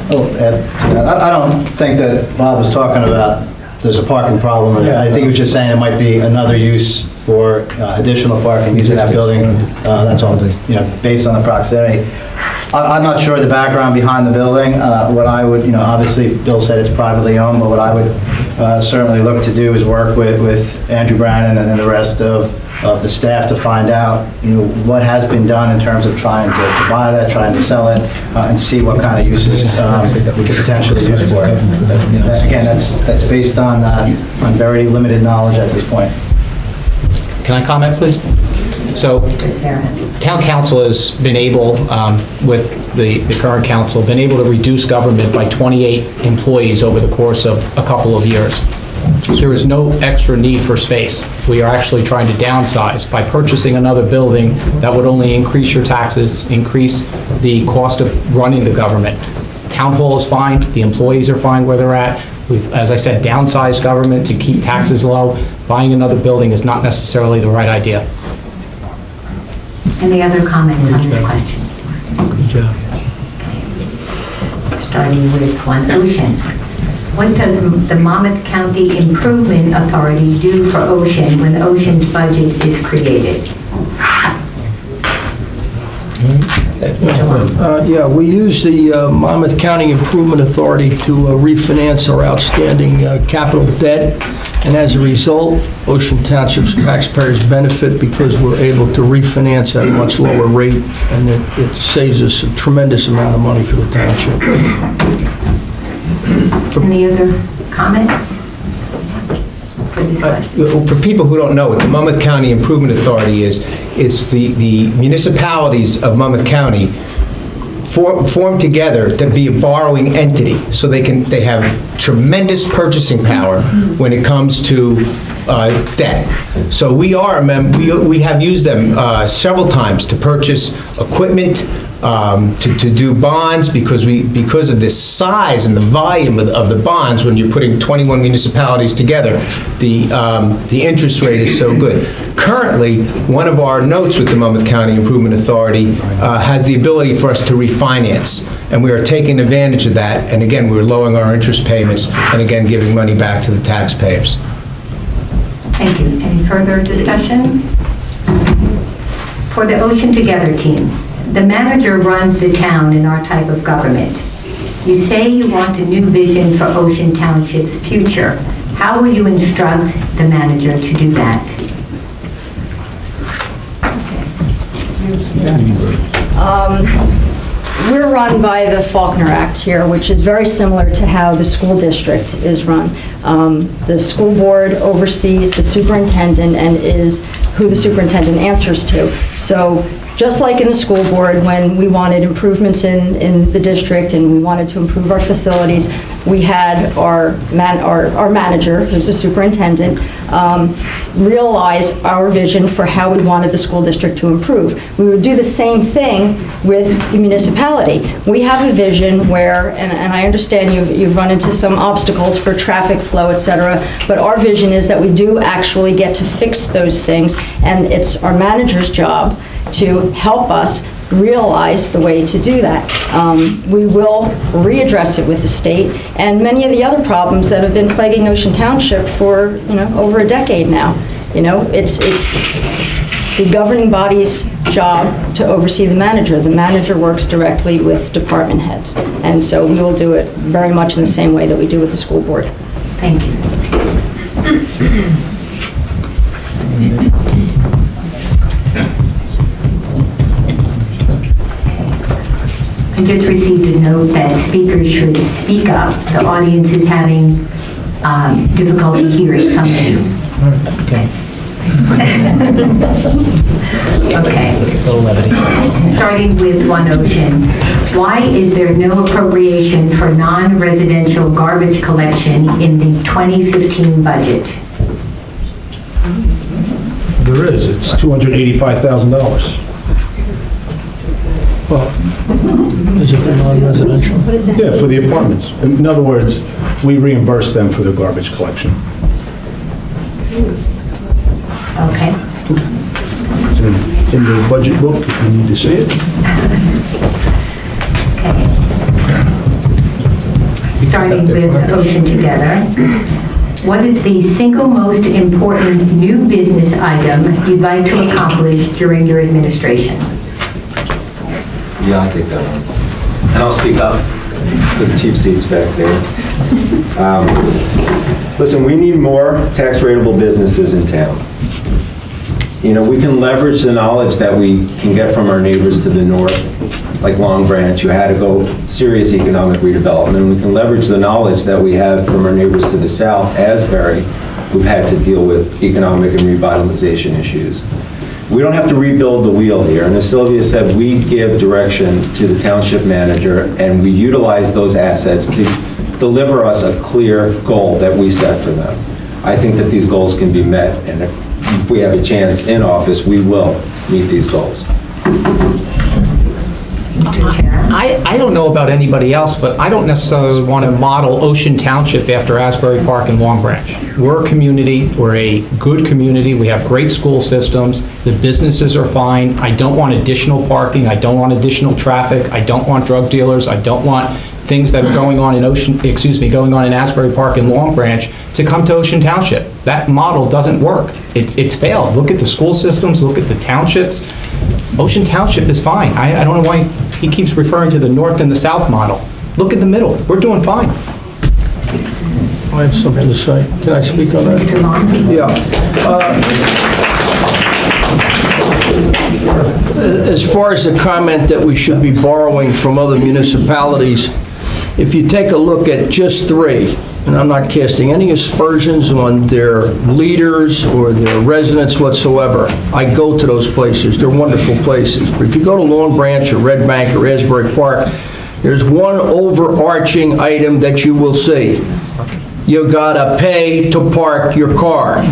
I don't think that Bob was talking about there's a parking problem. I think he was just saying it might be another use for additional parking using that building. That's all, you know, based on the proximity. I'm not sure the background behind the building. What I would, you know, obviously Bill said it's privately owned, but what I would certainly look to do is work with Andrew Brannon and the rest of the staff to find out, you know, what has been done in terms of trying to buy that, trying to sell it, and see what kind of uses that we could potentially use for it. Again, that's based on very limited knowledge at this point. Can I comment, please? So, Town Council has been able, with the current council, been able to reduce government by 28 employees over the course of a couple of years. There is no extra need for space. We are actually trying to downsize by purchasing another building that would only increase your taxes, increase the cost of running the government. Town Hall is fine, the employees are fine where they're at. We've, as I said, downsized government to keep taxes low. Buying another building is not necessarily the right idea. Any other comments on this question? Good job. Starting with One Ocean. What does the Monmouth County Improvement Authority do for Ocean when Ocean's budget is created? Yeah, we use the Monmouth County Improvement Authority to refinance our outstanding capital debt, and as a result, Ocean Township's taxpayers benefit because we're able to refinance at a much lower rate, and it saves us a tremendous amount of money for the township. Any other comments for this question? For people who don't know what the Monmouth County Improvement Authority is, it's the municipalities of Monmouth County form together to be a borrowing entity, so they have tremendous purchasing power when it comes to debt. So we have used them several times to purchase equipment, to do bonds, because of the size and the volume of the bonds. When you're putting 21 municipalities together, the interest rate is so good. Currently, one of our notes with the Monmouth County Improvement Authority has the ability for us to refinance, and we are taking advantage of that. And again, we're lowering our interest payments, and again, giving money back to the taxpayers. Thank you. Any further discussion? For the Ocean Together team, the manager runs the town in our type of government. You say you want a new vision for Ocean Township's future. How will you instruct the manager to do that? We're run by the Faulkner Act here, which is very similar to how the school district is run. The school board oversees the superintendent and is who the superintendent answers to. So Just like in the school board, when we wanted improvements in the district and we wanted to improve our facilities, we had our manager, who's a superintendent, realize our vision for how we wanted the school district to improve. We would do the same thing with the municipality. We have a vision where, and I understand you've run into some obstacles for traffic flow, et cetera, but our vision is that we do actually get to fix those things, and it's our manager's job to help us realize the way to do that. We will readdress it with the state and many of the other problems that have been plaguing Ocean Township for, over a decade now. It's the governing body's job to oversee the manager. The manager works directly with department heads, and so we will do it very much in the same way that we do with the school board. Thank you. I just received a note that speakers should speak up. The audience is having difficulty hearing something. Okay. Okay. Starting with One Ocean. Why is there no appropriation for non-residential garbage collection in the 2015 budget? There is. It's $285,000. Well, is it for non-residential? Yeah, for the apartments. In other words, we reimburse them for their garbage collection. Okay. It's in the budget book, if you need to see it. Okay. Starting with Ocean Together. What is the single most important new business item you'd like to accomplish during your administration? Yeah, I'll take that one. And I'll speak up. The chief seat's back there. Listen, we need more tax rateable businesses in town. We can leverage the knowledge that we can get from our neighbors to the north, like Long Branch, who had to go serious economic redevelopment. We can leverage the knowledge that we have from our neighbors to the south, Asbury, who've had to deal with economic and revitalization issues. We don't have to rebuild the wheel here. And as Sylvia said, we give direction to the township manager, and we utilize those assets to deliver us a clear goal that we set for them. I think that these goals can be met, and if we have a chance in office, we will meet these goals. I don't know about anybody else, but I don't necessarily want to model Ocean Township after Asbury Park and Long Branch. We're a community, we're a good community, we have great school systems, the businesses are fine. I don't want additional parking, I don't want additional traffic, I don't want drug dealers, I don't want things that are going on in going on in Asbury Park and Long Branch to come to Ocean Township. That model doesn't work. It's failed. Look at the school systems, look at the townships. Ocean Township is fine. I don't know why he keeps referring to the north and the south model. Look at the middle. We're doing fine. I have something to say. Can I speak on that? Yeah. As far as the comment that we should be borrowing from other municipalities, if you take a look at just three, and I'm not casting any aspersions on their leaders or their residents whatsoever. I go to those places. They're wonderful places. But if you go to Long Branch or Red Bank or Asbury Park, there's one overarching item that you will see. You gotta pay to park your car.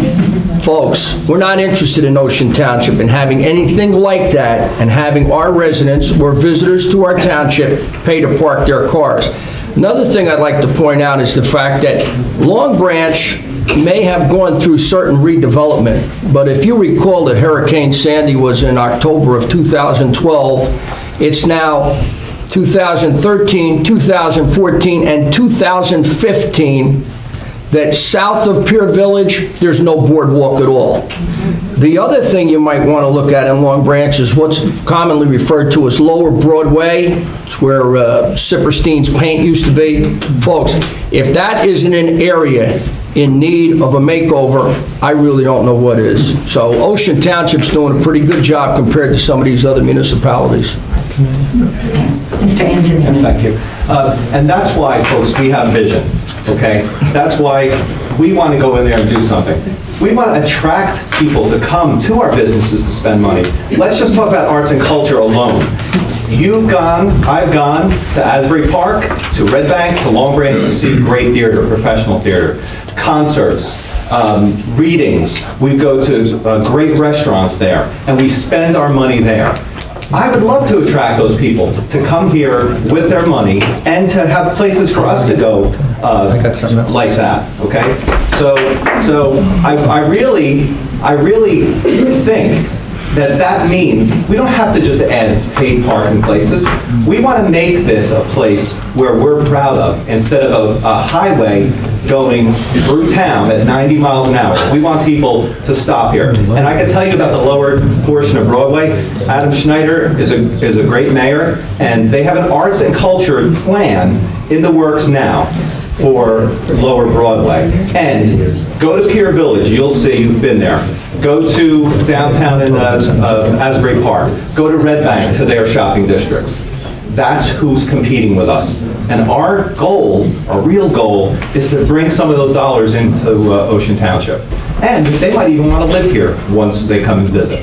Folks, we're not interested in Ocean Township and having anything like that and having our residents or visitors to our township pay to park their cars. Another thing I'd like to point out is the fact that Long Branch may have gone through certain redevelopment, but if you recall that Hurricane Sandy was in October of 2012, it's now 2013, 2014, and 2015 that south of Pier Village, there's no boardwalk at all. The other thing you might want to look at in Long Branch is what's commonly referred to as Lower Broadway. It's where Sipperstein's paint used to be. Folks, if that isn't an area in need of a makeover, I really don't know what is. So Ocean Township's doing a pretty good job compared to some of these other municipalities. Mr. Angelini. Thank you. And that's why, folks, we have vision, okay? That's why we want to go in there and do something. We want to attract people to come to our businesses to spend money. Let's just talk about arts and culture alone. You've gone, I've gone to Asbury Park, to Red Bank, to Long Branch to see great theater, professional theater, concerts, readings. We go to great restaurants there, and we spend our money there. I would love to attract those people to come here with their money and to have places for us to go like that, okay? So I really think that means we don't have to just add paid parking places. We want to make this a place where we're proud of, instead of a highway going through town at 90 miles an hour. We want people to stop here. And I can tell you about the lower portion of Broadway. Adam Schneider is a great mayor, and they have an arts and culture plan in the works now for Lower Broadway. And go to Pier Village, you'll see, you've been there. Go to downtown in Asbury Park. Go to Red Bank, to their shopping districts. That's who's competing with us. And our goal, our real goal, is to bring some of those dollars into Ocean Township. And they might even want to live here once they come and visit.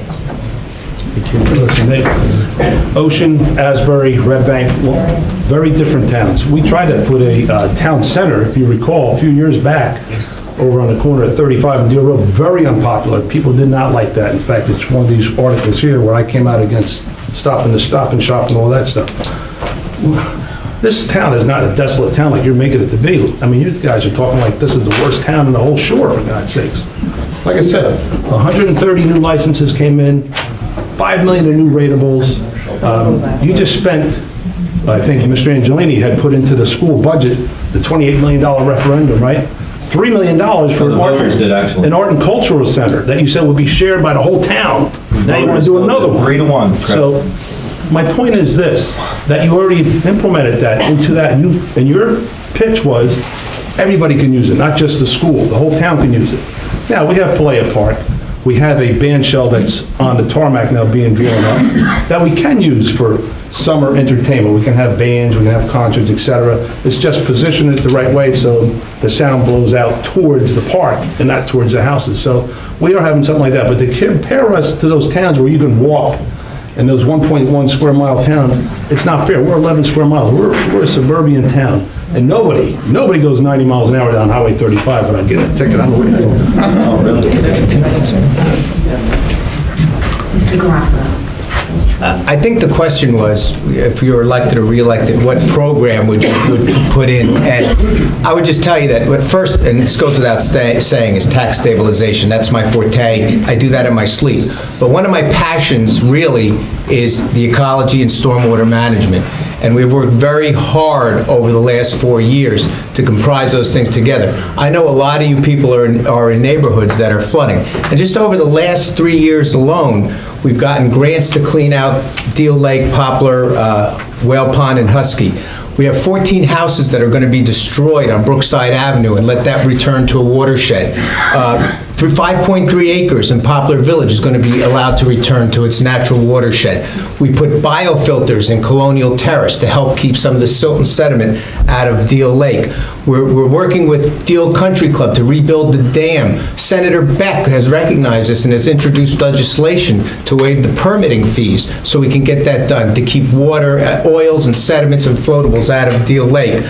Ocean, Asbury, Red Bank, very different towns. We tried to put a town center, if you recall, a few years back, over on the corner of 35 and Deal Road. Very unpopular. People did not like that. In fact, it's one of these articles here where I came out against stopping the Stop and Shop and all that stuff. This town is not a desolate town like you're making it to be. I mean, you guys are talking like this is the worst town in the whole shore, for God's sakes. Like I said, 130 new licenses came in, 5 million in new ratables. You just spent, I think Mr. Angelini had put into the school budget the $28 million referendum, right? $3 million for an art and cultural center that you said would be shared by the whole town. Now you want to do another one. 3-to-1. So my point is this, that you already implemented that into that, and your pitch was everybody can use it, not just the school. The whole town can use it. Now, we have Palea Park. We have a band shell that's on the tarmac now being drawn up that we can use for summer entertainment. We can have bands, we can have concerts, etc. It's just position it the right way so the sound blows out towards the park and not towards the houses. So we are having something like that. But to compare us to those towns where you can walk in those 1.1 square mile towns, it's not fair. We're 11 square miles. We're a suburban town. And nobody goes 90 miles an hour down Highway 35, but I get a ticket. I don't know what it is. Oh, really? Mr. Garofalo. I think the question was, if you were elected or re-elected, what program would you put in? And I would just tell you that, but first, and this goes without saying, is tax stabilization. That's my forte. I do that in my sleep. But one of my passions, really, is the ecology and stormwater management. And we've worked very hard over the last 4 years to comprise those things together. I know a lot of you people are in neighborhoods that are flooding. And just over the last 3 years alone, we've gotten grants to clean out Deal Lake, Poplar, Whale Pond, and Husky. We have 14 houses that are going to be destroyed on Brookside Avenue and let that return to a watershed. For 5.3 acres in Poplar Village is going to be allowed to return to its natural watershed. We put biofilters in Colonial Terrace to help keep some of the silt and sediment out of Deal Lake. We're working with Deal Country Club to rebuild the dam. Senator Beck has recognized this and has introduced legislation to waive the permitting fees so we can get that done, to keep water, oils and sediments and floatables out of Deal Lake.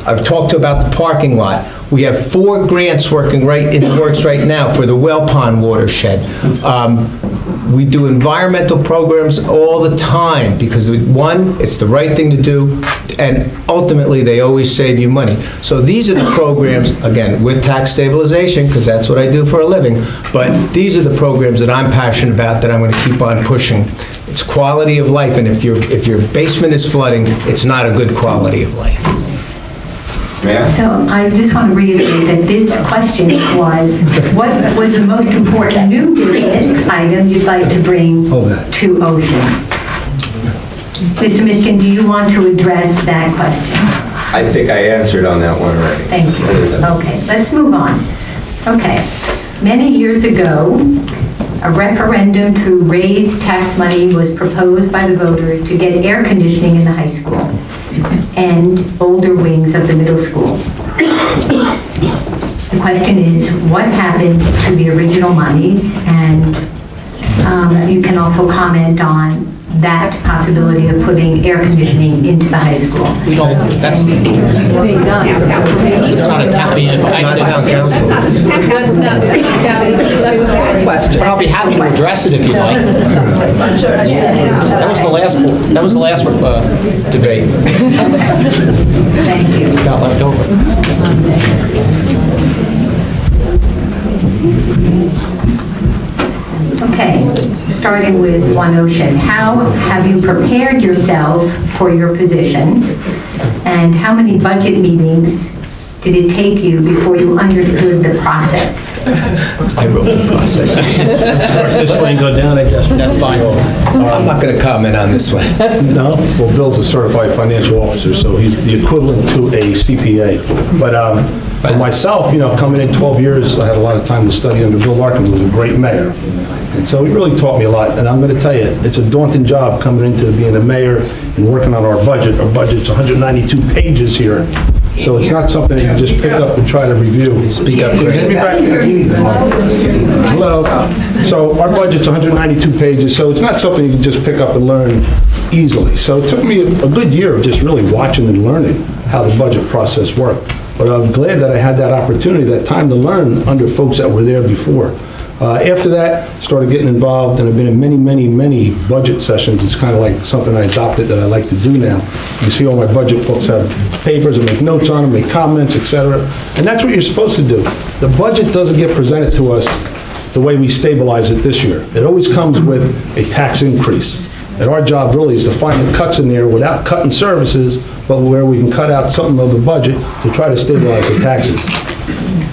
I've talked about the parking lot. We have 4 grants working in the works right now for the Whale Pond watershed. We do environmental programs all the time because, one, it's the right thing to do, and ultimately they always save you money. So these are the programs, again, with tax stabilization, because that's what I do for a living, but these are the programs that I'm passionate about that I'm going to keep on pushing. It's quality of life, and if your basement is flooding, it's not a good quality of life. So I just want to reiterate that this question was, what was the most important new business item you'd like to bring to Ocean? Mr. Mishkin, do you want to address that question? I think I answered on that one already. Thank you. Okay, let's move on. Okay, many years ago, a referendum to raise tax money was proposed by the voters to get air conditioning in the high school and older wings of the middle school. The question is, what happened to the original monies? And you can also comment on that possibility of putting air conditioning into the high school. We don't, that's not a town, It's not town council. That's a fair question. but I'll be happy to address it if you'd like. That was the last Debate. Thank you. got left over. Okay, starting with One Ocean. How have you prepared yourself for your position? And how many budget meetings did it take you before you understood the process? I wrote the process. Start this way and go down, I guess. That's fine. I'm not going to comment on this one. No? Well, Bill's a certified financial officer, so he's the equivalent to a CPA. But for myself, coming in 12 years, I had a lot of time to study under Bill Larkin, who was a great mayor. And so he really taught me a lot. And I'm going to tell you, it's a daunting job coming into being a mayor and working on our budget. Our budget's 192 pages here. So it's not something that you just pick up and try to review. Speak up, Chris. Hello. So our budget's 192 pages, so it's not something you can just pick up and learn easily. So it took me a good year of just really watching and learning how the budget process worked. But I'm glad that I had that opportunity, that time to learn under folks that were there before. After that, started getting involved, and I've been in many, many, many budget sessions. It's kind of like something I adopted that I like to do now. You see all my budget books have papers, I make notes on them, make comments, etc. And that's what you're supposed to do. The budget doesn't get presented to us the way we stabilize it this year. It always comes with a tax increase. And our job really is to find the cuts in there without cutting services, but where we can cut out something of the budget to try to stabilize the taxes.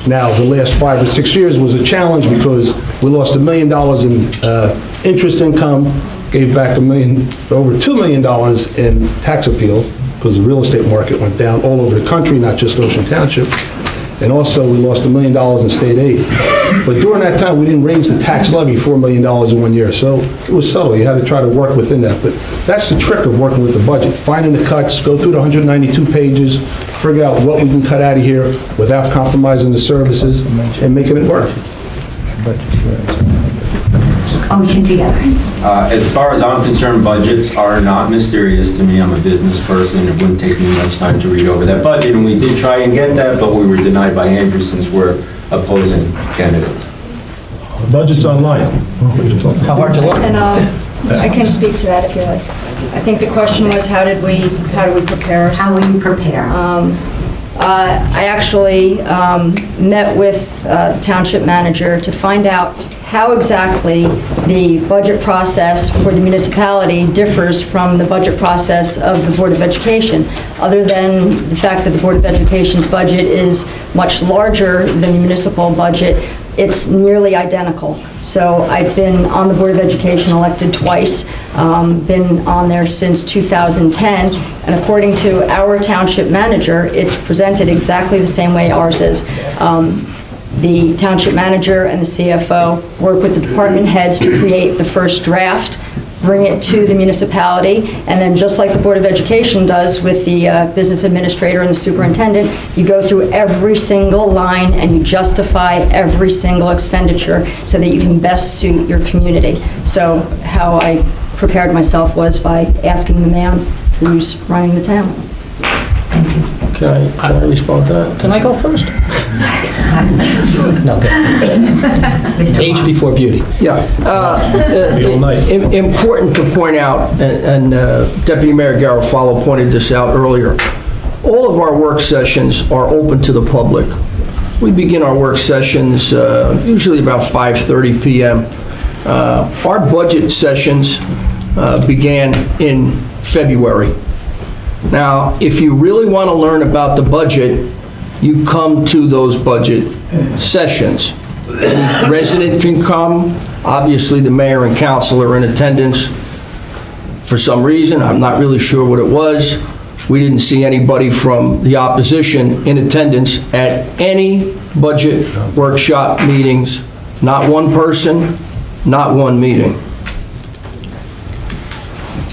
Now, the last 5 or 6 years was a challenge because we lost $1 million in interest income, gave back over $2 million in tax appeals because the real estate market went down all over the country, not just Ocean Township. And also, we lost $1 million in state aid. But during that time, we didn't raise the tax levy $4 million in 1 year. So it was subtle. You had to try to work within that. But that's the trick of working with the budget. Finding the cuts, go through the 192 pages, figure out what we can cut out of here without compromising the services, and making it work. Ocean together. As far as I'm concerned, budgets are not mysterious to me. I'm a business person. It wouldn't take me much time to read over that budget, and we did try and get that, but we were denied by Andrew since we're opposing candidates. Budget's online. How hard to look? And I can speak to that if you like. I think the question was, how do we prepare ourselves? How will you prepare? I actually met with the township manager to find out how exactly the budget process for the municipality differs from the budget process of the Board of Education, other than the fact that the Board of Education's budget is much larger than the municipal budget. It's nearly identical. So I've been on the Board of Education elected twice, been on there since 2010, and according to our township manager, it's presented exactly the same way ours is. The township manager and the CFO work with the department heads to create the first draft, bring it to the municipality, and then just like the Board of Education does with the business administrator and the superintendent, you go through every single line and you justify every single expenditure so that you can best suit your community. So how I prepared myself was by asking the man who's running the town. Can I respond to that? Can I go first? No, good. Age before beauty. Yeah. Important to point out, and Deputy Mayor Garofalo pointed this out earlier, all of our work sessions are open to the public. We begin our work sessions usually about 5:30 p.m. Our budget sessions began in February. Now, if you really want to learn about the budget, you come to those budget sessions. Any resident can come. Obviously, the mayor and council are in attendance. For some reason, I'm not really sure what it was, we didn't see anybody from the opposition in attendance at any budget workshop meetings. Not one person, not one meeting.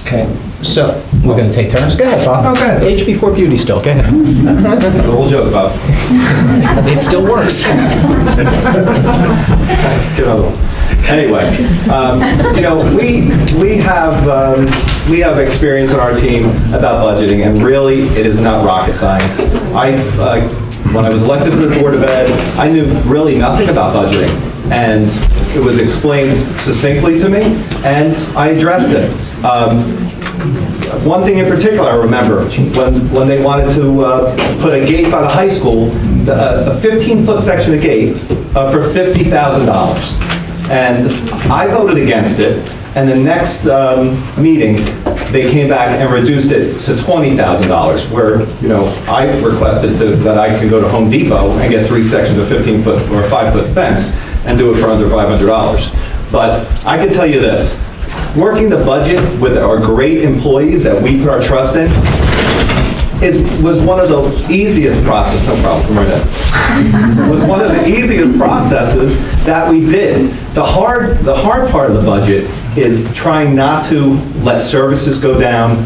Okay. So, we're going to take turns. Go ahead, Bob. Oh, go ahead. Age before beauty still. Go ahead. The whole joke, Bob. It still works. Get another one. Anyway, we have experience on our team about budgeting, and really, it is not rocket science. When I was elected to the Board of Ed, I knew really nothing about budgeting, and it was explained succinctly to me, and I addressed it. One thing in particular I remember, when they wanted to put a gate by the high school, a 15-foot section of gate for $50,000. And I voted against it, and the next meeting, they came back and reduced it to $20,000, where, I requested that I could go to Home Depot and get 3 sections of 15-foot or 5-foot fence and do it for under $500. But I can tell you this, working the budget with our great employees that we put our trust in was one of the easiest processes, no problem, come right in. Was one of the easiest processes that we did. The hard part of the budget is trying not to let services go down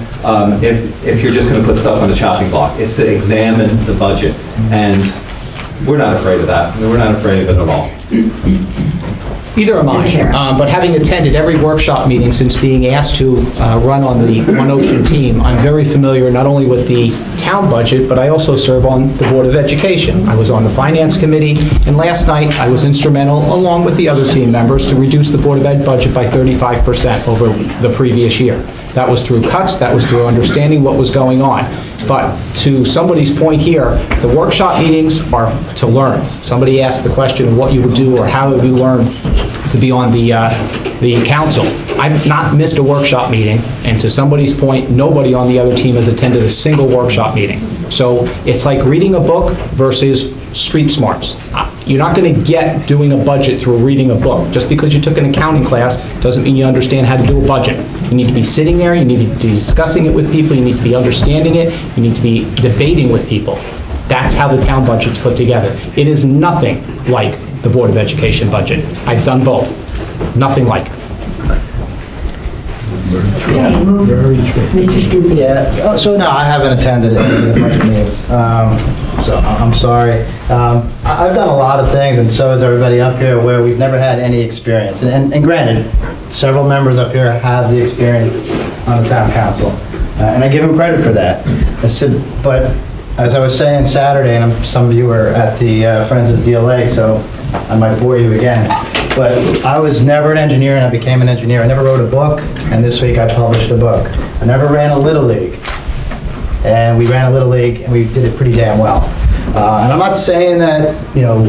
if you're just going to put stuff on the chopping block. It's to examine the budget, and we're not afraid of that. We're not afraid of it at all. Either am I, but having attended every workshop meeting since being asked to run on the One Ocean team, I'm very familiar not only with the town budget, but I also serve on the Board of Education. I was on the Finance Committee, and last night I was instrumental, along with the other team members, to reduce the Board of Ed budget by 35% over the previous year. That was through cuts, that was through understanding what was going on. But to somebody's point here, the workshop meetings are to learn. Somebody asked the question of what you would do or how would you learn to be on the council. I've not missed a workshop meeting, and to somebody's point, nobody on the other team has attended a single workshop meeting. So it's like reading a book versus street smarts. You're not going to get doing a budget through reading a book. Just because you took an accounting class doesn't mean you understand how to do a budget. You need to be sitting there, you need to be discussing it with people, you need to be understanding it, you need to be debating with people. That's how the town budget's put together. It is nothing like the Board of Education budget. I've done both. Nothing like it. Mr. Stupid. Yeah, so no, I haven't attended any of the budget meetings, so I'm sorry. I've done a lot of things, and so has everybody up here, where we've never had any experience. And granted, several members up here have the experience on the town council, and I give them credit for that. But as I was saying Saturday, and some of you were at the Friends of the DLA, so I might bore you again. But I was never an engineer, and I became an engineer. I never wrote a book, and this week I published a book. I never ran a Little League, and we ran a Little League, and we did it pretty damn well. And I'm not saying that,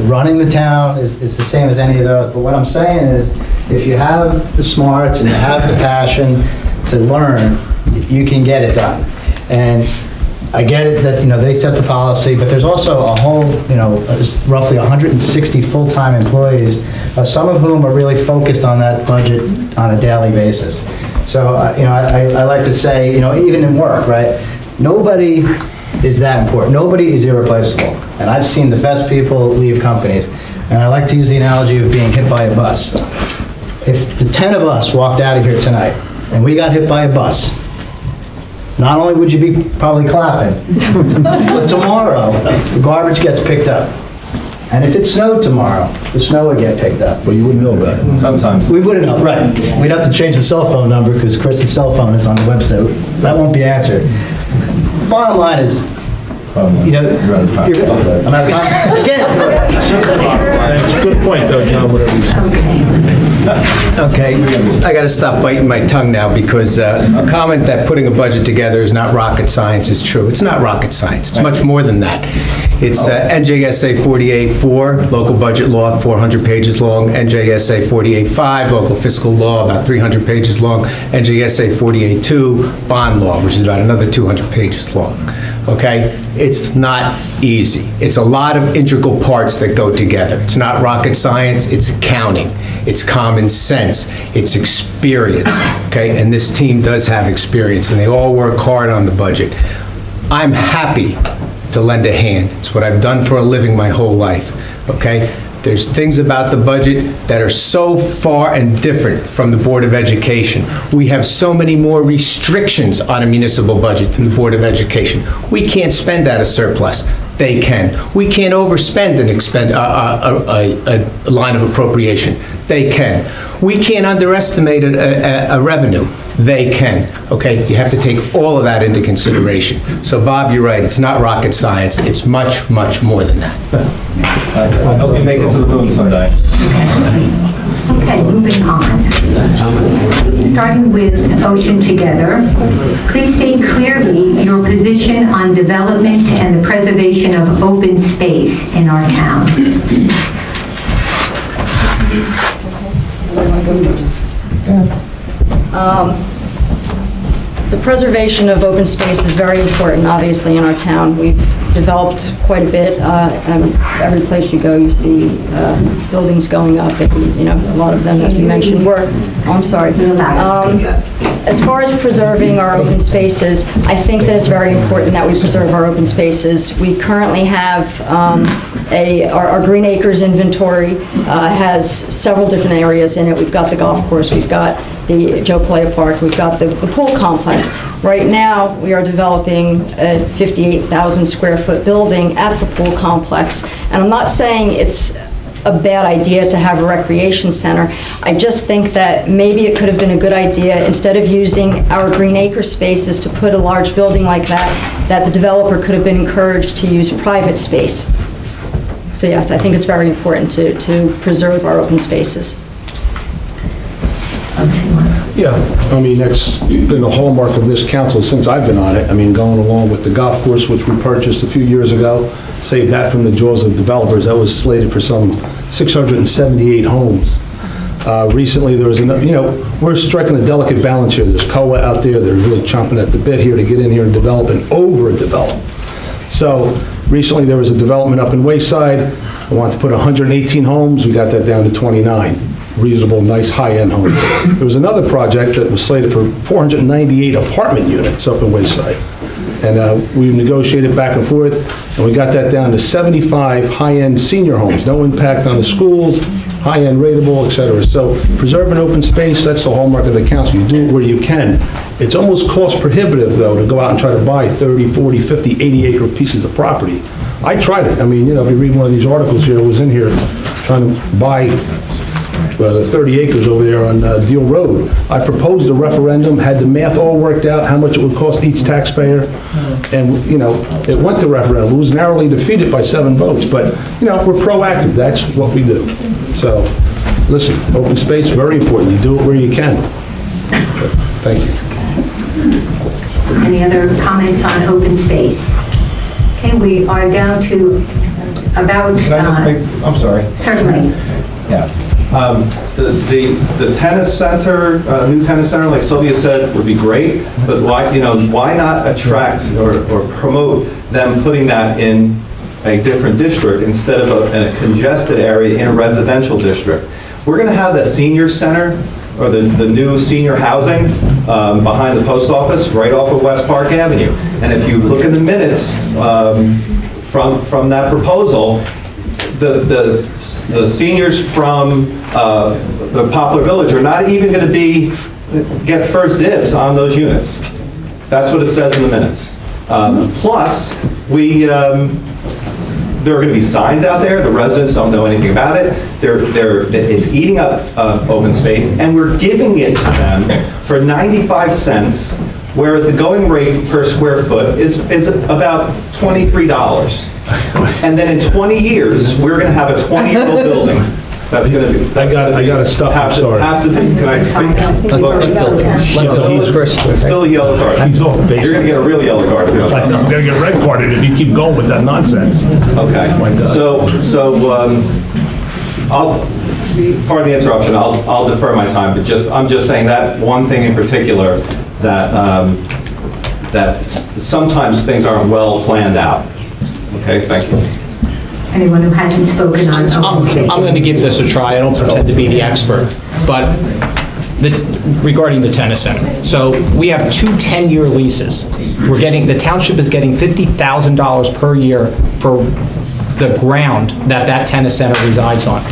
running the town is the same as any of those, but what I'm saying is, if you have the smarts and you have the passion to learn, you can get it done. And I get it that, they set the policy, but there's also a whole, there's roughly 160 full-time employees, some of whom are really focused on that budget on a daily basis. So, I like to say, even in work, right? Nobody is that important. Nobody is irreplaceable. And I've seen the best people leave companies. And I like to use the analogy of being hit by a bus. If the 10 of us walked out of here tonight and we got hit by a bus, not only would you be probably clapping, but tomorrow, the garbage gets picked up. And if it snowed tomorrow, the snow would get picked up. But you wouldn't know about it. Sometimes. We wouldn't know, right. We'd have to change the cell phone number because Chris's cell phone is on the website. That won't be answered. Bottom line is, You're out of time. I'm out of time. Again. Good point, though, John, whatever you say. Okay, I got to stop biting my tongue now, because the comment that putting a budget together is not rocket science is true. It's not rocket science. It's much more than that. It's NJSA 48.4, local budget law, 400 pages long. NJSA 48.5, local fiscal law, about 300 pages long. NJSA 48.2, bond law, which is about another 200 pages long. Okay? It's not easy. It's a lot of integral parts that go together. It's not rocket science, it's accounting. It's common sense. It's experience. Okay? And this team does have experience, and they all work hard on the budget. I'm happy to lend a hand. It's what I've done for a living my whole life. Okay? There's things about the budget that are so far and different from the Board of Education. We have so many more restrictions on a municipal budget than the Board of Education. We can't spend out of surplus. They can. We can't overspend and expend a line of appropriation. They can. We can't underestimate a revenue. They can. Okay? You have to take all of that into consideration. So, Bob, you're right. It's not rocket science. It's much, much more than that. I hope you make it to the moon someday. Okay, moving on. Starting with Ocean Together, please state clearly your position on development and the preservation of open space in our town. The preservation of open space is very important, obviously, in our town. We've developed quite a bit. Every place you go, you see buildings going up, and, you know, a lot of them, like you mentioned, were, oh, I'm sorry. As far as preserving our open spaces, I think that it's very important that we preserve our open spaces. We currently have our Green Acres inventory has several different areas in it. We've got the golf course, we've got the Joe Playa Park, we've got the pool complex. Right now, we are developing a 58,000 square foot building at the pool complex. And I'm not saying it's a bad idea to have a recreation center. I just think that maybe it could have been a good idea, instead of using our Green Acre spaces to put a large building like that, that the developer could have been encouraged to use private space. So yes, I think it's very important to preserve our open spaces. Yeah, I mean, that's been a hallmark of this council since I've been on it. I mean, going along with the golf course, which we purchased a few years ago, saved that from the jaws of developers. That was slated for some 678 homes. Recently, there was another, you know, we're striking a delicate balance here. There's COA out there. They're really chomping at the bit here to get in here and develop and overdevelop. So recently, there was a development up in Wayside. I wanted to put 118 homes. We got that down to 29. Reasonable, nice, high-end home. There was another project that was slated for 498 apartment units up in Wayside. And we negotiated back and forth, and we got that down to 75 high-end senior homes. No impact on the schools, high-end rateable, et cetera. So preserving open space, that's the hallmark of the council. You do it where you can. It's almost cost prohibitive, though, to go out and try to buy 30, 40, 50, 80-acre pieces of property. I tried it. I mean, you know, if you read one of these articles here, I was in here trying to buy the 30 acres over there on Deal Road. I proposed a referendum, had the math all worked out, how much it would cost each taxpayer, and, you know, it went to referendum. It was narrowly defeated by 7 votes, but, you know, we're proactive. That's what we do. So, listen, open space, very important. You do it where you can. Thank you. Any other comments on open space? Okay, we are down to about... Can I just make, I'm sorry. Certainly. Yeah. The tennis center, new tennis center, like Sylvia said, would be great, but why, you know, why not attract or promote them putting that in a different district instead of in a congested area in a residential district? We're going to have the senior center, or the new senior housing behind the post office right off of West Park Avenue. And if you look in the minutes from that proposal, the seniors from the Poplar Village are not even going to get first dibs on those units. That's what it says in the minutes. Plus, there are going to be signs out there. The residents don't know anything about it. It's eating up open space, and we're giving it to them for 95 cents, whereas the going rate per square foot is about $23. And then in 20 years, we're going to have a 20-year-old building that's going to be... I got to stop. I'm sorry. Can I speak? It's still a yellow card. He's off. You're going to get a real yellow card. I'm going to get red carded if you keep going with that nonsense. Okay. Pardon the interruption. I'll defer my time, but I'm just saying that one thing in particular that sometimes things aren't well planned out. Okay, thank you. Anyone who hasn't spoken on open space? I'm going to give this a try. I don't pretend to be the expert, but regarding the tennis center. So we have 2 10-year leases. The township is getting $50,000 per year for the ground that that tennis center resides on.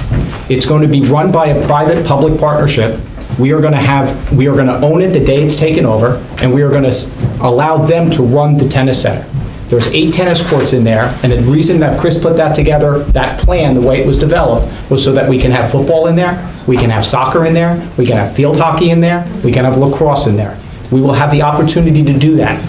It's going to be run by a private-public partnership. We are going to own it the day it's taken over, and we are going to allow them to run the tennis center. There's 8 tennis courts in there, and the reason that Chris put that together, that plan, the way it was developed, was so that we can have football in there, we can have soccer in there, we can have field hockey in there, we can have lacrosse in there. We will have the opportunity to do that.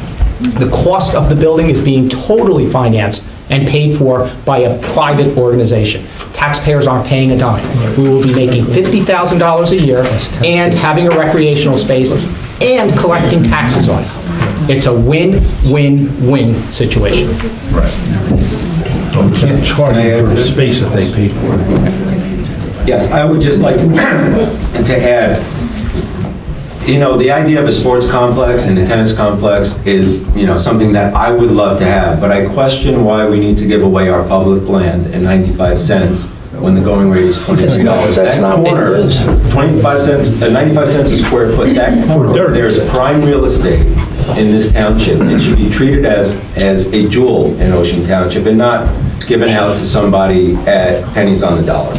The cost of the building is being totally financed and paid for by a private organization. Taxpayers aren't paying a dime. We will be making $50,000 a year and having a recreational space and collecting taxes on it. It's a win-win-win situation. Right. Well, we can't charge them for the space that they paid for. Yes, I would just like to add, you know, the idea of a sports complex and a tennis complex is, you know, something that I would love to have, but I question why we need to give away our public land at 95 cents when the going rate is $23. That's not what it is. 25 cents, 95 cents a square foot, that there's prime real estate in this township. It should be treated as a jewel in Ocean Township and not given out to somebody at pennies on the dollar.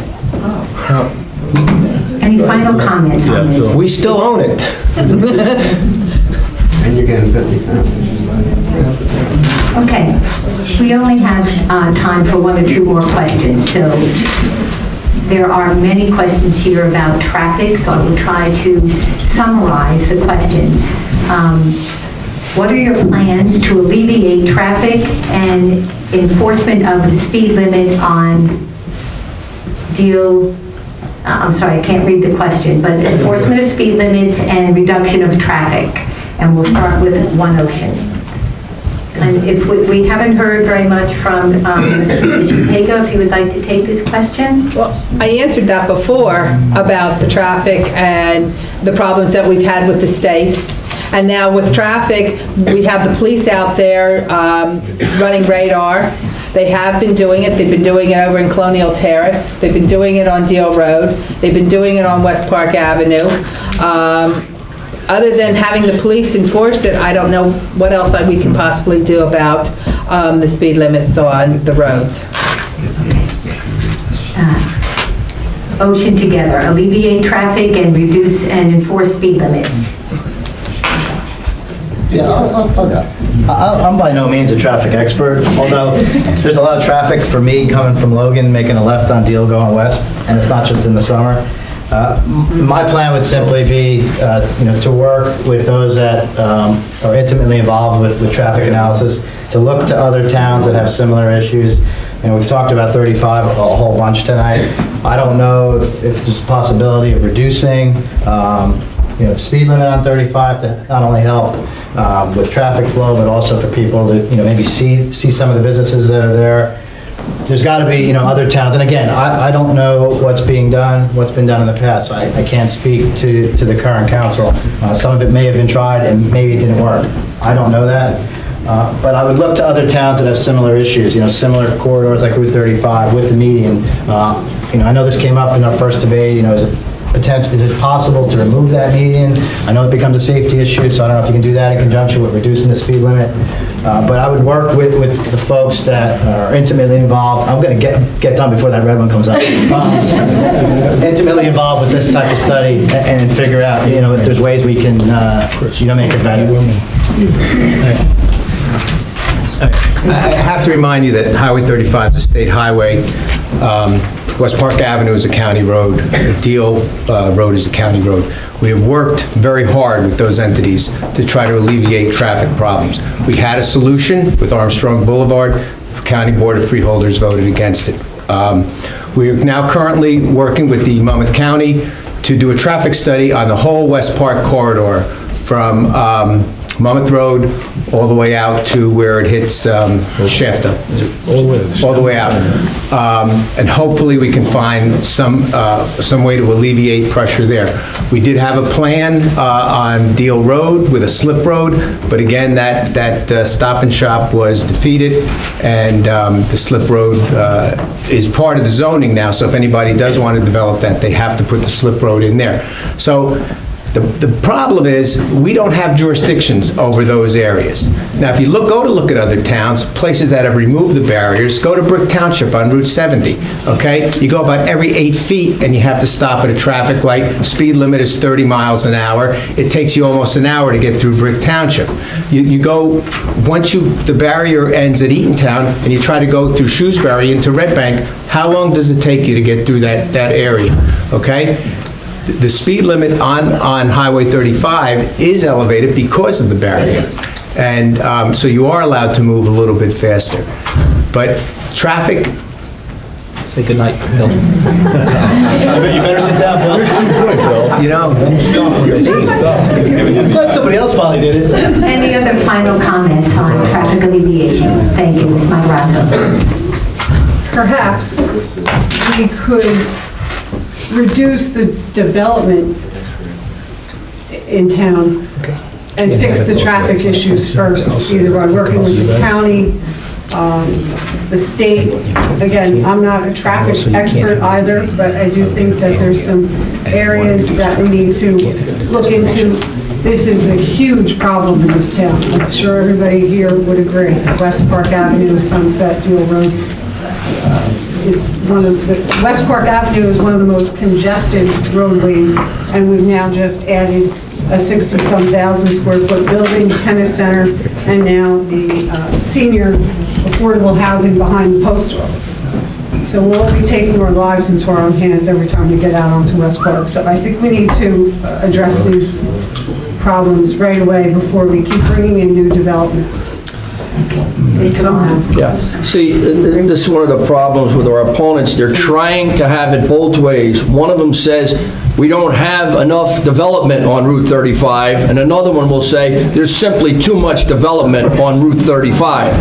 Any final comments on this? We still own it. And you're getting 50,000. Okay, we only have time for 1 or 2 more questions, so there are many questions here about traffic, so I will try to summarize the questions. What are your plans to alleviate traffic and enforcement of the speed limit on I'm sorry, I can't read the question, but enforcement of speed limits and reduction of traffic. And we'll start with One Ocean. And if we haven't heard very much from Mr. Pago, if you would like to take this question. Well, I answered that before about the traffic and the problems that we've had with the state. And now with traffic, we have the police out there running radar. They have been doing it. They've been doing it over in Colonial Terrace. They've been doing it on Deal Road. They've been doing it on West Park Avenue. Other than having the police enforce it, I don't know what else we can possibly do about the speed limits on the roads. Ocean Together, alleviate traffic and reduce and enforce speed limits. Yeah, I'll go. I'm by no means a traffic expert, although there's a lot of traffic for me coming from Logan, making a left on Deal going west, and it's not just in the summer. My plan would simply be, to work with those that are intimately involved with traffic analysis, to look to other towns that have similar issues. And we've talked about 35 a whole bunch tonight. I don't know if there's a possibility of reducing the speed limit on 35 to not only help with traffic flow, but also for people to maybe see some of the businesses that are there. There's got to be other towns, and again, I don't know what's been done in the past, so I can't speak to the current council. Some of it may have been tried and maybe it didn't work. I don't know that. But I would look to other towns that have similar issues, similar corridors like Route 35 with the median. I know this came up in our first debate, is it possible to remove that median? I know it becomes a safety issue, so I don't know if you can do that in conjunction with reducing the speed limit. But I would work with the folks that are intimately involved. I'm going to get done before that red one comes up. Intimately involved with this type of study and figure out, if there's ways we can, make it better. I have to remind you that Highway 35 is a state highway. West Park Avenue is a county road. Deal Road is a county road. We have worked very hard with those entities to try to alleviate traffic problems. We had a solution with Armstrong Boulevard. The County Board of Freeholders voted against it. We are now currently working with the Monmouth County to do a traffic study on the whole West Park corridor from Monmouth Road all the way out to where it hits Shafter. All the way out. And hopefully we can find some way to alleviate pressure there. We did have a plan on Deal Road with a slip road, but again, that Stop and Shop was defeated, and the slip road is part of the zoning now, so if anybody does want to develop that, they have to put the slip road in there. So The problem is, we don't have jurisdictions over those areas. Now, if you go to look at other towns, places that have removed the barriers, go to Brick Township on Route 70, okay? You go about every 8 feet and you have to stop at a traffic light. Speed limit is 30 miles an hour. It takes you almost an hour to get through Brick Township. You go, once the barrier ends at Eatontown and you try to go through Shrewsbury into Red Bank, how long does it take you to get through that area, okay? The speed limit on Highway 35 is elevated because of the barrier. And so you are allowed to move a little bit faster. But traffic... Say goodnight, Bill. You better sit down, Bill. You're too good, Bill. You know... I'm glad somebody else finally did it. Any other final comments on traffic alleviation? Thank you, Ms. Marazzo. Perhaps we could reduce the development in town and fix the traffic issues first, either by working with the county, the state. Again, I'm not a traffic expert either, but I do think that there's some areas that we need to look into. This is a huge problem in this town. I'm sure everybody here would agree. West Park Avenue, Sunset, Deal Road. It's one of the, West Park Avenue is one of the most congested roadways, and we've now just added a 60-some thousand square foot building, tennis center, and now the senior affordable housing behind the post office. So we'll all be taking our lives into our own hands every time we get out onto West Park. So I think we need to address these problems right away before we keep bringing in new development. Yeah, see, this is one of the problems with our opponents. They're trying to have it both ways. One of them says, we don't have enough development on Route 35, and another one will say, there's simply too much development on Route 35.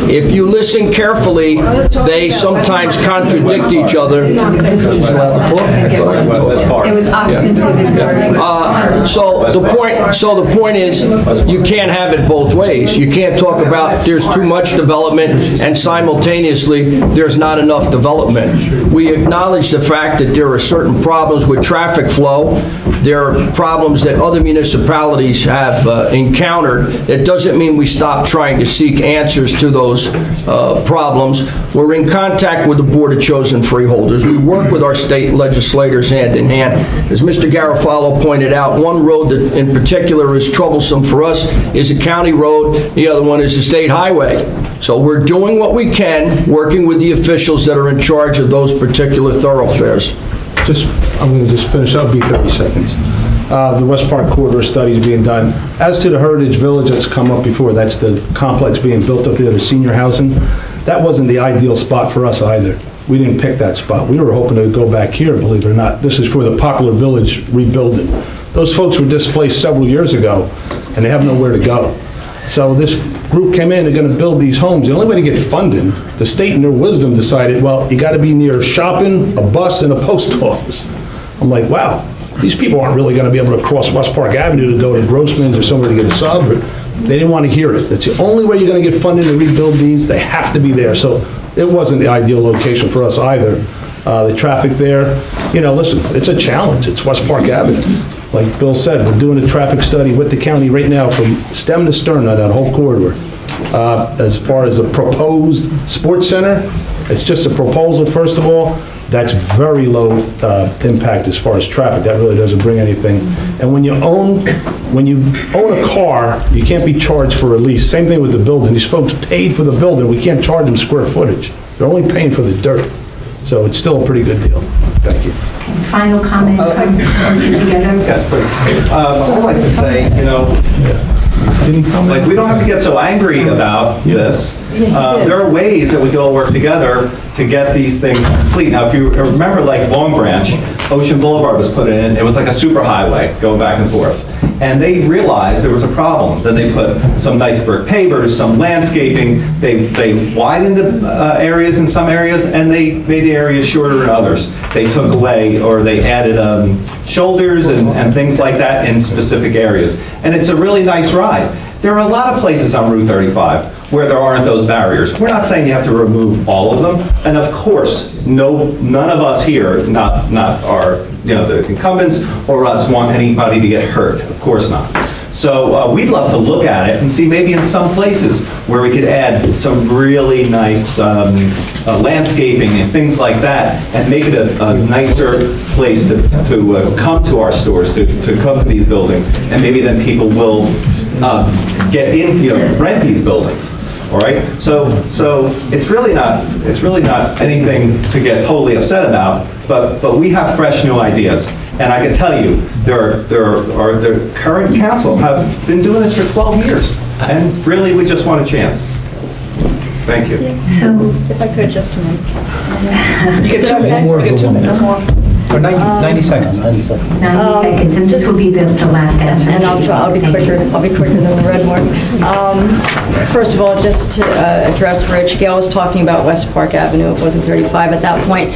If you listen carefully, they sometimes contradict each other. It was occupancy. So the point is, you can't have it both ways. You can't talk about there's too much development and simultaneously there's not enough development. We acknowledge the fact that there are certain problems with traffic flow. There are problems that other municipalities have encountered. It doesn't mean we stop trying to seek answers to those problems. We're in contact with the Board of Chosen Freeholders. We work with our state legislators hand in hand. As Mr. Garofalo pointed out, one road that in particular is troublesome for us is a county road. The other one is a state highway. So we're doing what we can, working with the officials that are in charge of those particular thoroughfares. I'm going to just finish up, be 30 seconds. The West Park corridor study is being done. As to the Heritage Village that's come up before, that's the complex being built up there, the senior housing. That wasn't the ideal spot for us either. We didn't pick that spot. We were hoping to go back here, believe it or not. This is for the Popular Village rebuilding. Those folks were displaced several years ago, and they have nowhere to go. So this group came in, they're going to build these homes. The only way to get funding, the state in their wisdom decided, well, you got to be near shopping, a bus, and a post office. I'm like, wow, these people aren't really going to be able to cross West Park Avenue to go to Grossman's or somewhere to get a sub. They didn't want to hear it. That's the only way you're going to get funding to rebuild these. They have to be there. So it wasn't the ideal location for us either. The traffic there, you know, listen, it's a challenge. It's West Park Avenue. Like Bill said, we're doing a traffic study with the county right now from stem to stern on that whole corridor. As far as the proposed sports center, it's just a proposal, first of all. That's very low impact as far as traffic. That really doesn't bring anything. And when you own a car, you can't be charged for a lease. Same thing with the building. These folks paid for the building. We can't charge them square footage. They're only paying for the dirt. So it's still a pretty good deal. Thank you. Final comment from together? Yes, please. I'd like to say, you know, like, we don't have to get so angry about this. There are ways that we can all work together to get these things complete. Now, if you remember, like Long Branch, Ocean Boulevard was put in. It was like a super highway going back and forth. And they realized there was a problem. Then they put some nice brick pavers, some landscaping. They widened the areas in some areas, and they made the areas shorter in others. They took away, or they added shoulders and things like that in specific areas. And it's a really nice ride. There are a lot of places on Route 35 where there aren't those barriers. We're not saying you have to remove all of them. And of course, none of us here, not our the incumbents or us want anybody to get hurt. Of course not. So we'd love to look at it and see maybe in some places where we could add some really nice landscaping and things like that and make it a nicer place to come to our stores, to come to these buildings. And maybe then people will get in, rent these buildings. All right, so it's really not anything to get totally upset about, but we have fresh new ideas, and I can tell you the current council have been doing this for 12 years, and really we just want a chance. Thank you. So if I could just a minute. You get 2 minutes. You get 2 minutes. Or 90 seconds. 90 seconds, and this will be the last answer. And I'll be quicker. I'll be quicker than the red one. First of all, just to address Rich, Gail was talking about West Park Avenue. It wasn't 35 at that point.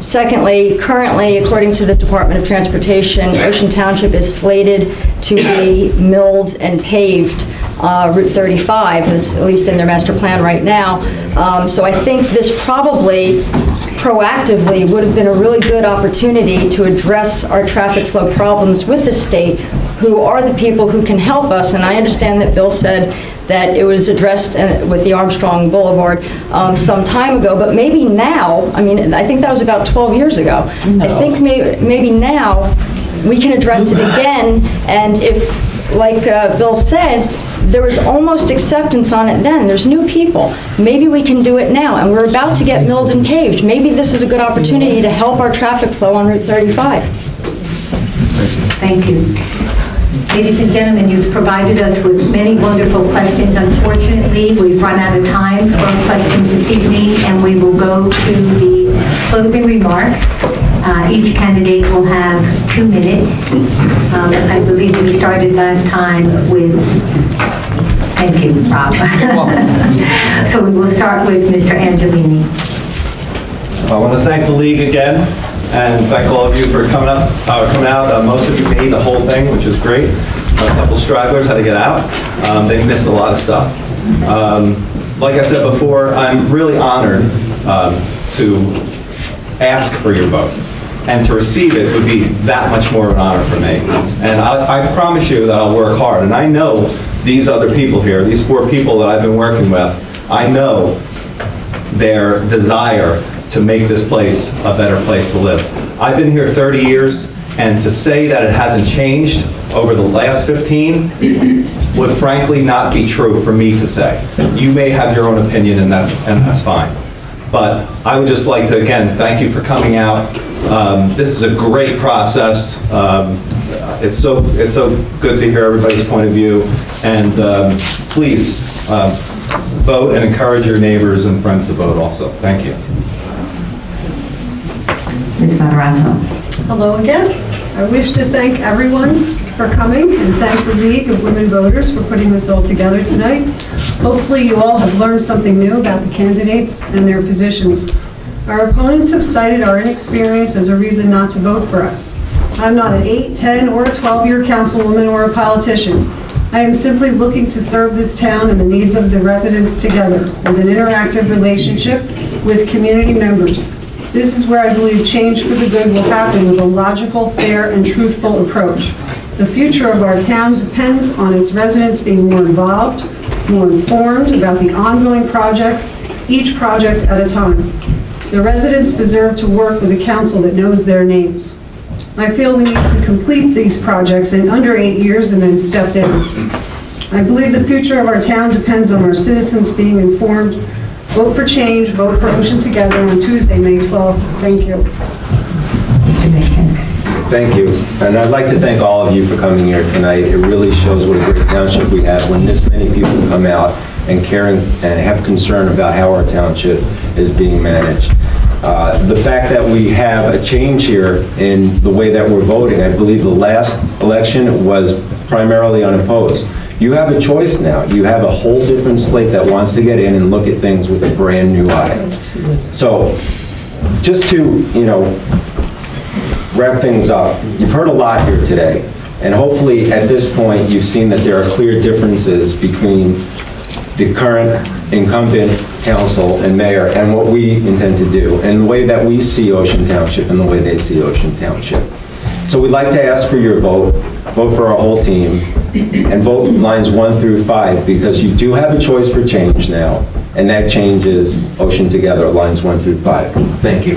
Secondly, currently, according to the Department of Transportation, Ocean Township is slated to be milled and paved. Route 35, that's at least in their master plan right now. So I think this probably proactively would have been a really good opportunity to address our traffic flow problems with the state, who are the people who can help us. And I understand that Bill said that it was addressed with the Armstrong Boulevard some time ago, but maybe now, I mean, I think that was about 12 years ago. No. I think maybe now we can address it again, and if, like Bill said, there was almost acceptance on it then. There's new people. Maybe we can do it now, and we're about to get milled and paved. Maybe this is a good opportunity to help our traffic flow on Route 35. Thank you. Ladies and gentlemen, you've provided us with many wonderful questions. Unfortunately, we've run out of time for questions this evening, and we will go to the closing remarks. Each candidate will have 2 minutes. I believe we started last time with, thank you, Rob. So we will start with Mr. Angelini. I want to thank the league again, and thank all of you for coming out. Most of you made the whole thing, which is great. A couple stragglers had to get out. They missed a lot of stuff. Like I said before, I'm really honored to ask for your vote. And to receive it would be that much more of an honor for me. And I promise you that I'll work hard. And I know these other people here, these 4 people that I've been working with, I know their desire to make this place a better place to live. I've been here 30 years, and to say that it hasn't changed over the last 15 would frankly not be true for me to say. You may have your own opinion, and that's fine. But I would just like to, again, thank you for coming out. This is a great process. It's so good to hear everybody's point of view. And please vote and encourage your neighbors and friends to vote also. Thank you. Ms. Matarazzo. Hello again. I wish to thank everyone for coming and thank the League of Women Voters for putting this all together tonight. Hopefully you all have learned something new about the candidates and their positions. Our opponents have cited our inexperience as a reason not to vote for us. I'm not an 8, 10, or a 12-year councilwoman or a politician. I am simply looking to serve this town and the needs of the residents together with an interactive relationship with community members. This is where I believe change for the good will happen with a logical, fair, and truthful approach. The future of our town depends on its residents being more involved, more informed about the ongoing projects, each project at a time. The residents deserve to work with a council that knows their names. I feel we need to complete these projects in under 8 years and then step down. I believe the future of our town depends on our citizens being informed. Vote for change, vote for Ocean Together on Tuesday, May 12th. Thank you. Mr. Michigan. Thank you. And I'd like to thank all of you for coming here tonight. It really shows what a great township we have when this many people come out and caring and have concern about how our township is being managed. The fact that we have a change here in the way that we're voting, I believe the last election was primarily unopposed. You have a choice now. You have a whole different slate that wants to get in and look at things with a brand new eye. So just to, wrap things up, you've heard a lot here today. And hopefully at this point, you've seen that there are clear differences between the current incumbent council and mayor and what we intend to do, and the way that we see Ocean Township and the way they see Ocean Township. So we'd like to ask for your vote for our whole team, and vote lines 1 through 5, because you do have a choice for change now, and that change is Ocean Together, lines 1 through 5. Thank you.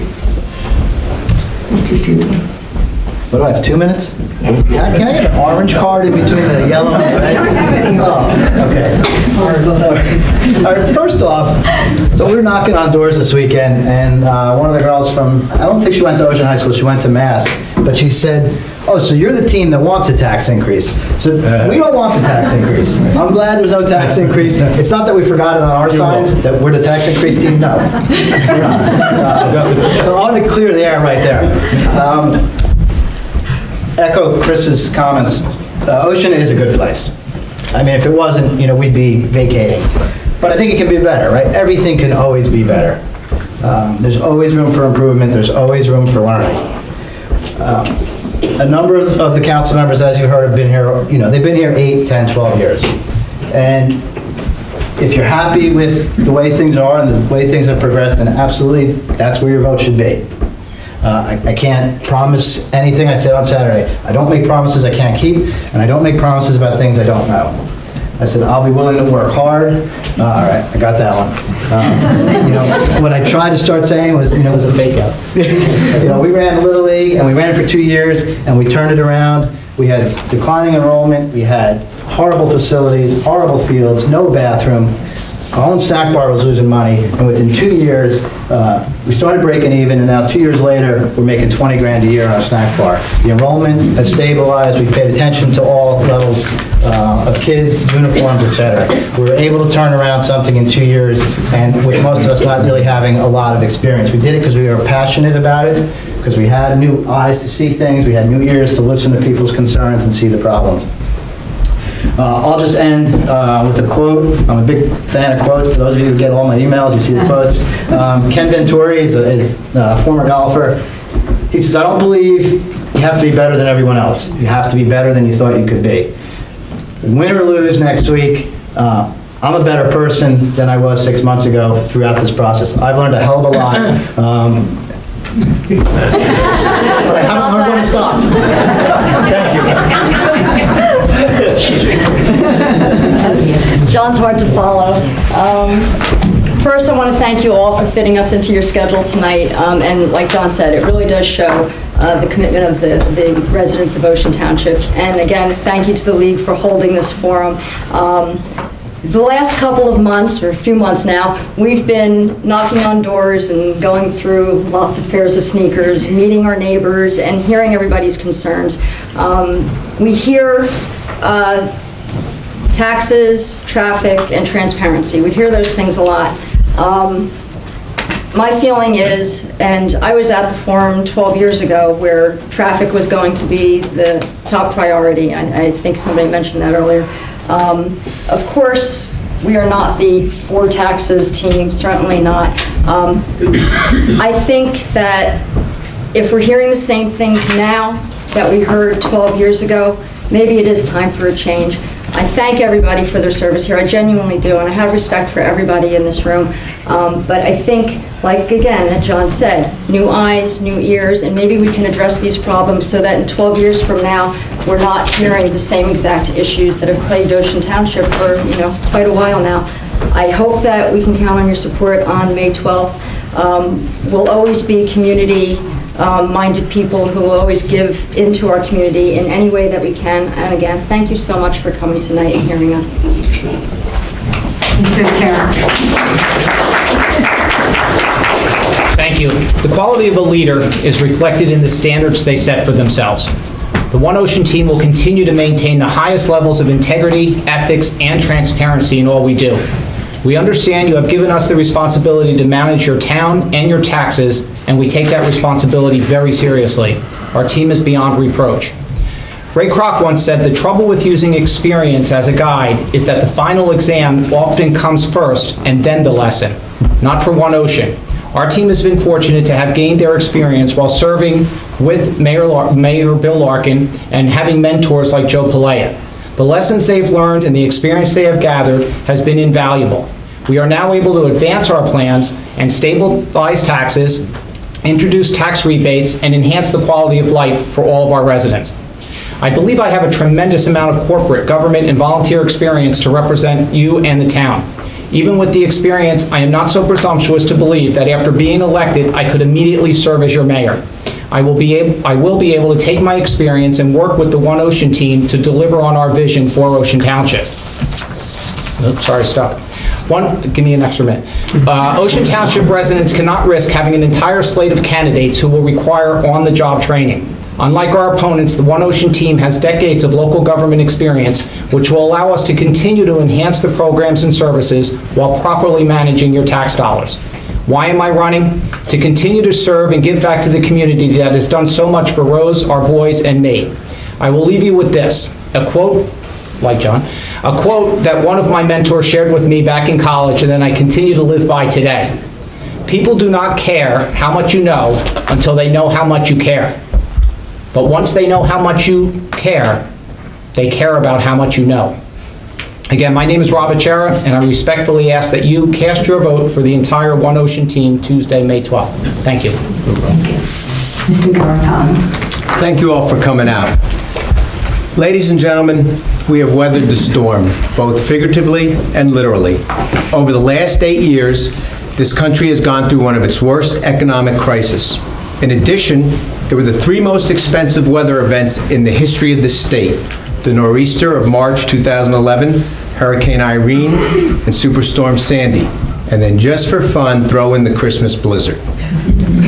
What do I have, 2 minutes? Can I get an orange card in between the yellow and red? Oh, okay. All right, first off, so we were knocking on doors this weekend, and one of the girls from, I don't think she went to Ocean High School, she went to Mass, but she said, oh, so you're the team that wants a tax increase. So we don't want the tax increase. I'm glad there's no tax increase. It's not that we forgot it on our signs, that we're the tax increase team, no. We're not. So I want to clear the air right there. Echo Chris's comments. Ocean is a good place. I mean, if it wasn't, we'd be vacating. But I think it can be better, right? Everything can always be better. There's always room for improvement. There's always room for learning. A number of the council members, as you heard, have been here, they've been here 8, 10, 12 years. And if you're happy with the way things are and the way things have progressed, then absolutely, that's where your vote should be. I can't promise anything. I said on Saturday, I don't make promises I can't keep, and I don't make promises about things I don't know. I said, I'll be willing to work hard. All right, I got that one. What I tried to start saying was, it was a fake out. We ran Little League, and we ran for 2 years, and we turned it around. We had declining enrollment. We had horrible facilities, horrible fields, no bathroom. Our own snack bar was losing money, and within 2 years, we started breaking even, and now 2 years later, we're making 20 grand a year on our snack bar. The enrollment has stabilized. We've paid attention to all levels of kids, uniforms, etc. We were able to turn around something in 2 years, and with most of us not really having a lot of experience. We did it because we were passionate about it, because we had new eyes to see things, we had new ears to listen to people's concerns and see the problems. I'll just end with a quote. I'm a big fan of quotes. For those of you who get all my emails, you see the quotes. Ken Venturi is a former golfer. He says, I don't believe you have to be better than everyone else. You have to be better than you thought you could be. Win or lose next week, I'm a better person than I was 6 months ago throughout this process. I've learned a hell of a lot. But I haven't learned when to stop. Thank you. John's hard to follow. First, I want to thank you all for fitting us into your schedule tonight. And like John said, it really does show the commitment of the residents of Ocean Township. And again, thank you to the League for holding this forum. The last couple of months, or a few months now, we've been knocking on doors and going through lots of pairs of sneakers, meeting our neighbors, and hearing everybody's concerns. We hear taxes, traffic, and transparency. We hear those things a lot. My feeling is, and I was at the forum 12 years ago where traffic was going to be the top priority. I think somebody mentioned that earlier. Of course, we are not the for taxes team, certainly not. I think that if we're hearing the same things now that we heard 12 years ago, maybe it is time for a change. I thank everybody for their service here. I genuinely do, and I have respect for everybody in this room. But I think, like again, that John said, new eyes, new ears, and maybe we can address these problems so that in 12 years from now, we're not hearing the same exact issues that have plagued Ocean Township for quite a while now. I hope that we can count on your support on May 12th. We'll always be community-minded people who will always give into our community in any way that we can. And again, thank you so much for coming tonight and hearing us. Thank you. The quality of a leader is reflected in the standards they set for themselves. The One Ocean team will continue to maintain the highest levels of integrity, ethics, and transparency in all we do. We understand you have given us the responsibility to manage your town and your taxes, and we take that responsibility very seriously. Our team is beyond reproach. Ray Kroc once said, the trouble with using experience as a guide is that the final exam often comes first and then the lesson. Not for One Ocean. Our team has been fortunate to have gained their experience while serving with Mayor Bill Larkin and having mentors like Joe Palea. The lessons they've learned and the experience they have gathered has been invaluable. We are now able to advance our plans and stabilize taxes, introduce tax rebates, and enhance the quality of life for all of our residents. I believe I have a tremendous amount of corporate, government, and volunteer experience to represent you and the town. Even with the experience, I am not so presumptuous to believe that after being elected, I could immediately serve as your mayor. I will be able to take my experience and work with the One Ocean team to deliver on our vision for Ocean Township. Oops, sorry, stuck. Give me an extra minute. Ocean Township residents cannot risk having an entire slate of candidates who will require on-the-job training. Unlike our opponents, the One Ocean team has decades of local government experience, which will allow us to continue to enhance the programs and services while properly managing your tax dollars. Why am I running? To continue to serve and give back to the community that has done so much for Rose, our boys, and me. I will leave you with this, a quote, like John, a quote that one of my mentors shared with me back in college and that I continue to live by today. People do not care how much you know until they know how much you care. But once they know how much you care, they care about how much you know. Again, my name is Robert Chera, and I respectfully ask that you cast your vote for the entire One Ocean team Tuesday, May 12th. Thank you. Thank you. Mr. Garapano. Thank you all for coming out. Ladies and gentlemen, we have weathered the storm, both figuratively and literally. Over the last 8 years, this country has gone through one of its worst economic crises. In addition, there were the 3 most expensive weather events in the history of this state: the nor'easter of March 2011, Hurricane Irene, and Superstorm Sandy. And then just for fun, throw in the Christmas blizzard.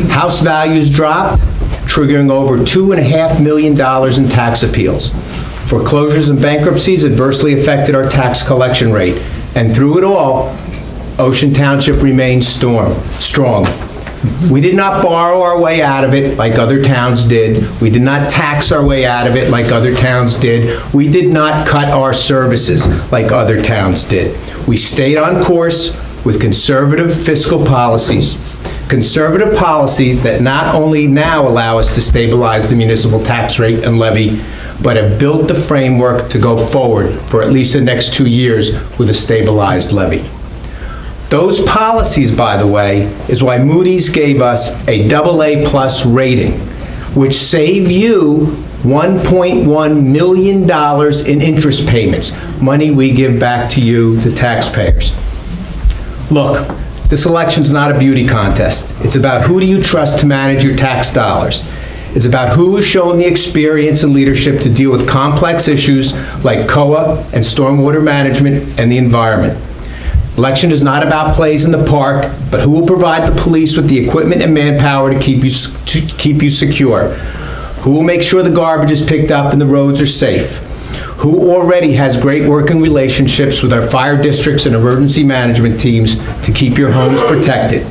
House values dropped, triggering over $2.5 million in tax appeals. Foreclosures and bankruptcies adversely affected our tax collection rate. And through it all, Ocean Township remained strong. We did not borrow our way out of it like other towns did. We did not tax our way out of it like other towns did. We did not cut our services like other towns did. We stayed on course with conservative fiscal policies. Conservative policies that not only now allow us to stabilize the municipal tax rate and levy, but have built the framework to go forward for at least the next 2 years with a stabilized levy. Those policies, by the way, is why Moody's gave us a AA+ rating, which saved you $1.1 million in interest payments, money we give back to you, the taxpayers. Look, this election's not a beauty contest. It's about who do you trust to manage your tax dollars. It's about who has shown the experience and leadership to deal with complex issues like COA and stormwater management and the environment. Election is not about plays in the park, but who will provide the police with the equipment and manpower to keep you secure? Who will make sure the garbage is picked up and the roads are safe? Who already has great working relationships with our fire districts and emergency management teams to keep your homes protected?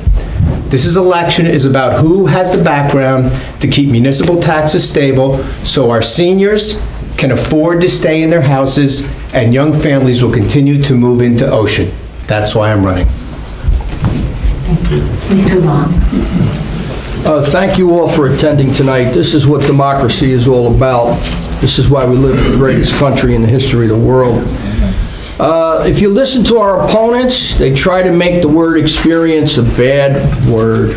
This election is about who has the background to keep municipal taxes stable so our seniors can afford to stay in their houses and young families will continue to move into Ocean. That's why I'm running. Thank you. Mr. Long. Thank you all for attending tonight. This is what democracy is all about. This is why we live in the greatest country in the history of the world. If you listen to our opponents, they try to make the word experience a bad word.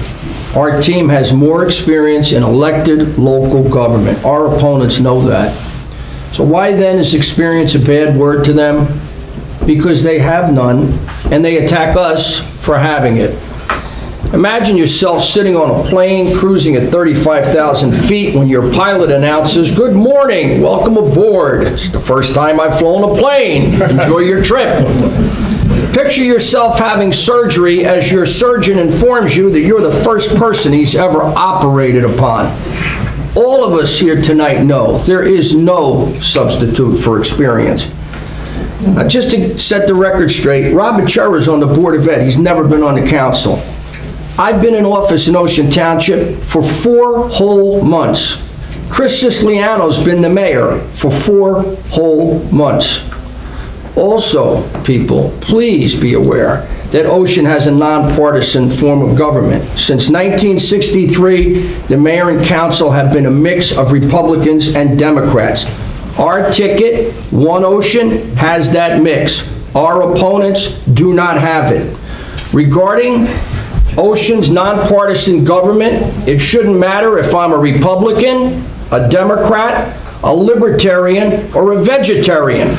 Our team has more experience in elected local government. Our opponents know that. So why then is experience a bad word to them? Because they have none, and they attack us for having it. Imagine yourself sitting on a plane cruising at 35,000 feet when your pilot announces, "Good morning, welcome aboard. It's the first time I've flown a plane. Enjoy your trip." Picture yourself having surgery as your surgeon informs you that you're the first person he's ever operated upon. All of us here tonight know there is no substitute for experience. Now, just to set the record straight, Robert Chera is on the Board of Ed. He's never been on the council. I've been in office in Ocean Township for 4 whole months. Chris Siciliano's been the mayor for 4 whole months. Also, people, please be aware that Ocean has a nonpartisan form of government. Since 1963, the mayor and council have been a mix of Republicans and Democrats. Our ticket, One Ocean, has that mix. Our opponents do not have it. Regarding Ocean's nonpartisan government, it shouldn't matter if I'm a Republican, a Democrat, a Libertarian, or a vegetarian.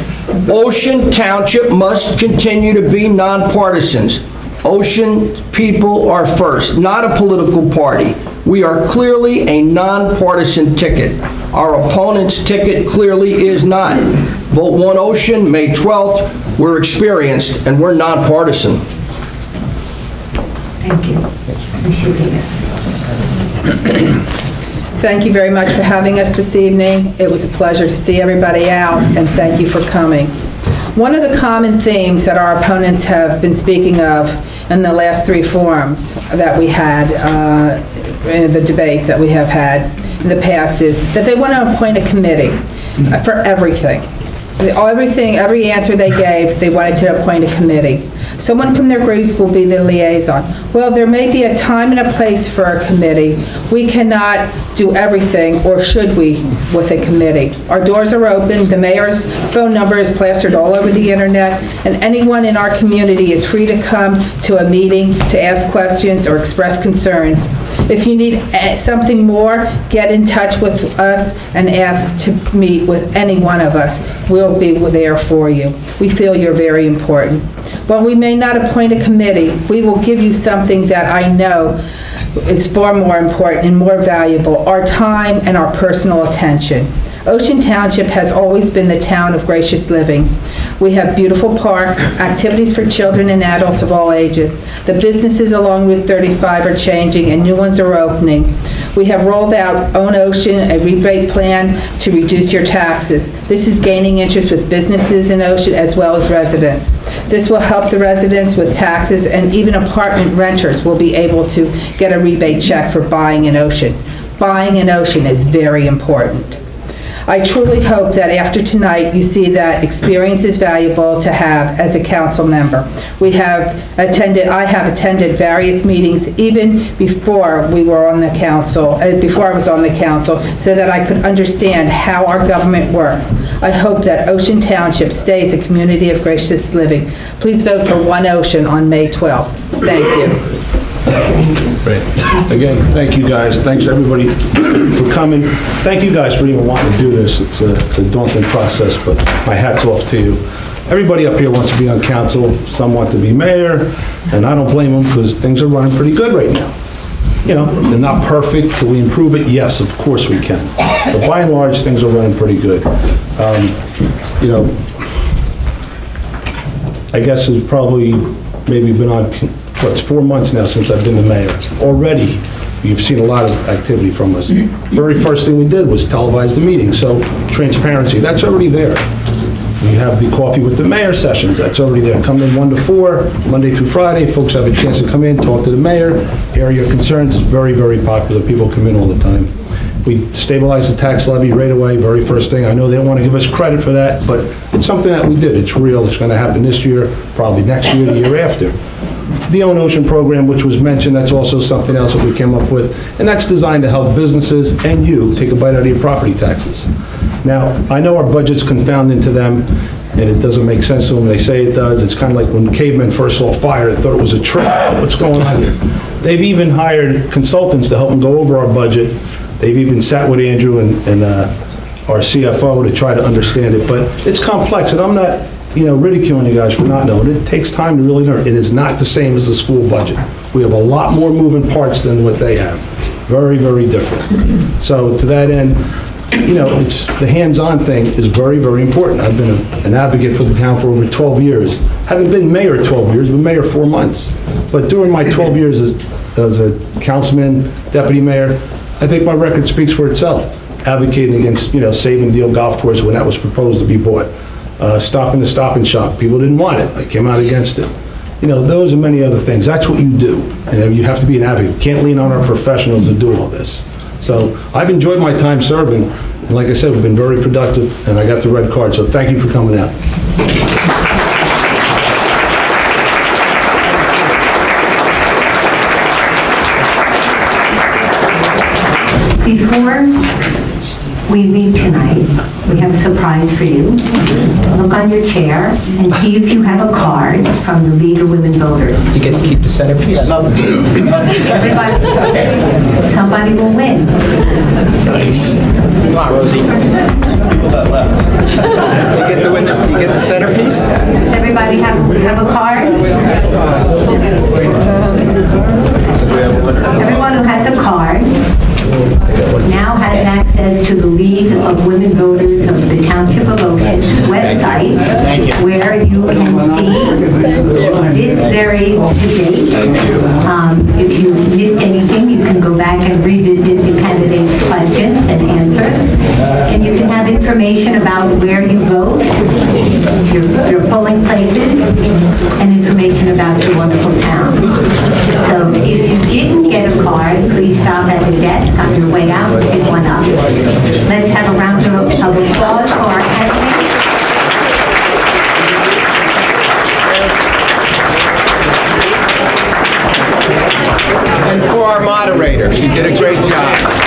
Ocean Township must continue to be nonpartisans. Ocean people are first, not a political party. We are clearly a nonpartisan ticket. Our opponent's ticket clearly is not. Vote One Ocean, May 12th. We're experienced and we're nonpartisan. Thank you. Thank you very much for having us this evening. It was a pleasure to see everybody out, and thank you for coming. One of the common themes that our opponents have been speaking of in the last 3 forums that we had, in the debates that we have had in the past, is that they want to appoint a committee for everything. Every answer they gave, they wanted to appoint a committee. Someone from their group will be the liaison. Well, there may be a time and a place for a committee. We cannot do everything, or should we, with a committee. Our doors are open. The mayor's phone number is plastered all over the internet, and anyone in our community is free to come to a meeting to ask questions or express concerns. If you need something more, get in touch with us and ask to meet with any one of us. We'll be there for you. We feel you're very important. While we may not appoint a committee, we will give you something that I know is far more important and more valuable: our time and our personal attention. Ocean Township has always been the town of gracious living. We have beautiful parks, activities for children and adults of all ages. The businesses along Route 35 are changing and new ones are opening. We have rolled out Own Ocean, a rebate plan to reduce your taxes. This is gaining interest with businesses in Ocean as well as residents. This will help the residents with taxes, and even apartment renters will be able to get a rebate check for buying in Ocean. Buying in Ocean is very important. I truly hope that after tonight you see that experience is valuable to have as a council member. I have attended various meetings even before we were on the council, before I was on the council, so that I could understand how our government works. I hope that Ocean Township stays a community of gracious living. Please vote for One Ocean on May 12th. Thank you. Great. Again, thank you guys. Thanks everybody for coming. Thank you guys for even wanting to do this. It's a daunting process, but my hat's off to you. Everybody up here wants to be on council. Some want to be mayor, and I don't blame them because things are running pretty good right now. You know, they're not perfect. Can we improve it? Yes, of course we can. But by and large, things are running pretty good. You know, I guess it's probably maybe been on, it's 4 months now since I've been the mayor. Already, you've seen a lot of activity from us. Very first thing we did was televise the meeting, so transparency, that's already there. We have the coffee with the mayor sessions, that's already there. Come in 1 to 4, Monday through Friday. Folks have a chance to come in, talk to the mayor, air your concerns. It's very, very popular. People come in all the time. We stabilized the tax levy right away, very first thing. I know they don't want to give us credit for that, but it's something that we did. It's real. It's going to happen this year, probably next year, the year after. The Own Ocean program, which was mentioned, that's also something else that we came up with, and that's designed to help businesses and you take a bite out of your property taxes. Now, I know our budget's confounding to them, and it doesn't make sense to them. They say it does. It's kind of like when cavemen first saw fire, they thought it was a trick. What's going on here? They've even hired consultants to help them go over our budget. They've even sat with Andrew and our CFO to try to understand it, but it's complex, and I'm not, you know, ridiculing you guys for not knowing. It takes time to really learn. It is not the same as the school budget. We have a lot more moving parts than what they have. Very, very different. So to that end, you know, it's the hands-on thing is very, very important. I've been an advocate for the town for over 12 years. Haven't been mayor 12 years, been mayor 4 months. But during my 12 years as a councilman, deputy mayor, I think my record speaks for itself. Advocating against, you know, saving Deal Golf Course when that was proposed to be bought. Stopping the Stop and Shop. People didn't want it. I came out against it. You know, those and many other things. That's what you do. And you have to be an advocate. You can't lean on our professionals to do all this. So I've enjoyed my time serving. And like I said, we've been very productive, and I got the red card. So thank you for coming out. we leave tonight, we have a surprise for you. Look on your chair and see if you have a card from the League of Women Voters. You get to keep the centerpiece. Somebody will win. Nice. Come on, Rosie. People that left. Do you get the centerpiece? Does everybody have a card? Everyone who has a card now has access to the League of Women Voters of the Township of Ocean's website, where you can see this very debate. If you missed anything, you can go back and revisit the candidates' questions and answers. And you can have information about where you vote, your polling places, and information about your wonderful town. So if you didn't get a card, please stop at the desk on your way out and pick one up. Let's have a round of applause for our candidates. And for our moderator, she did a great job.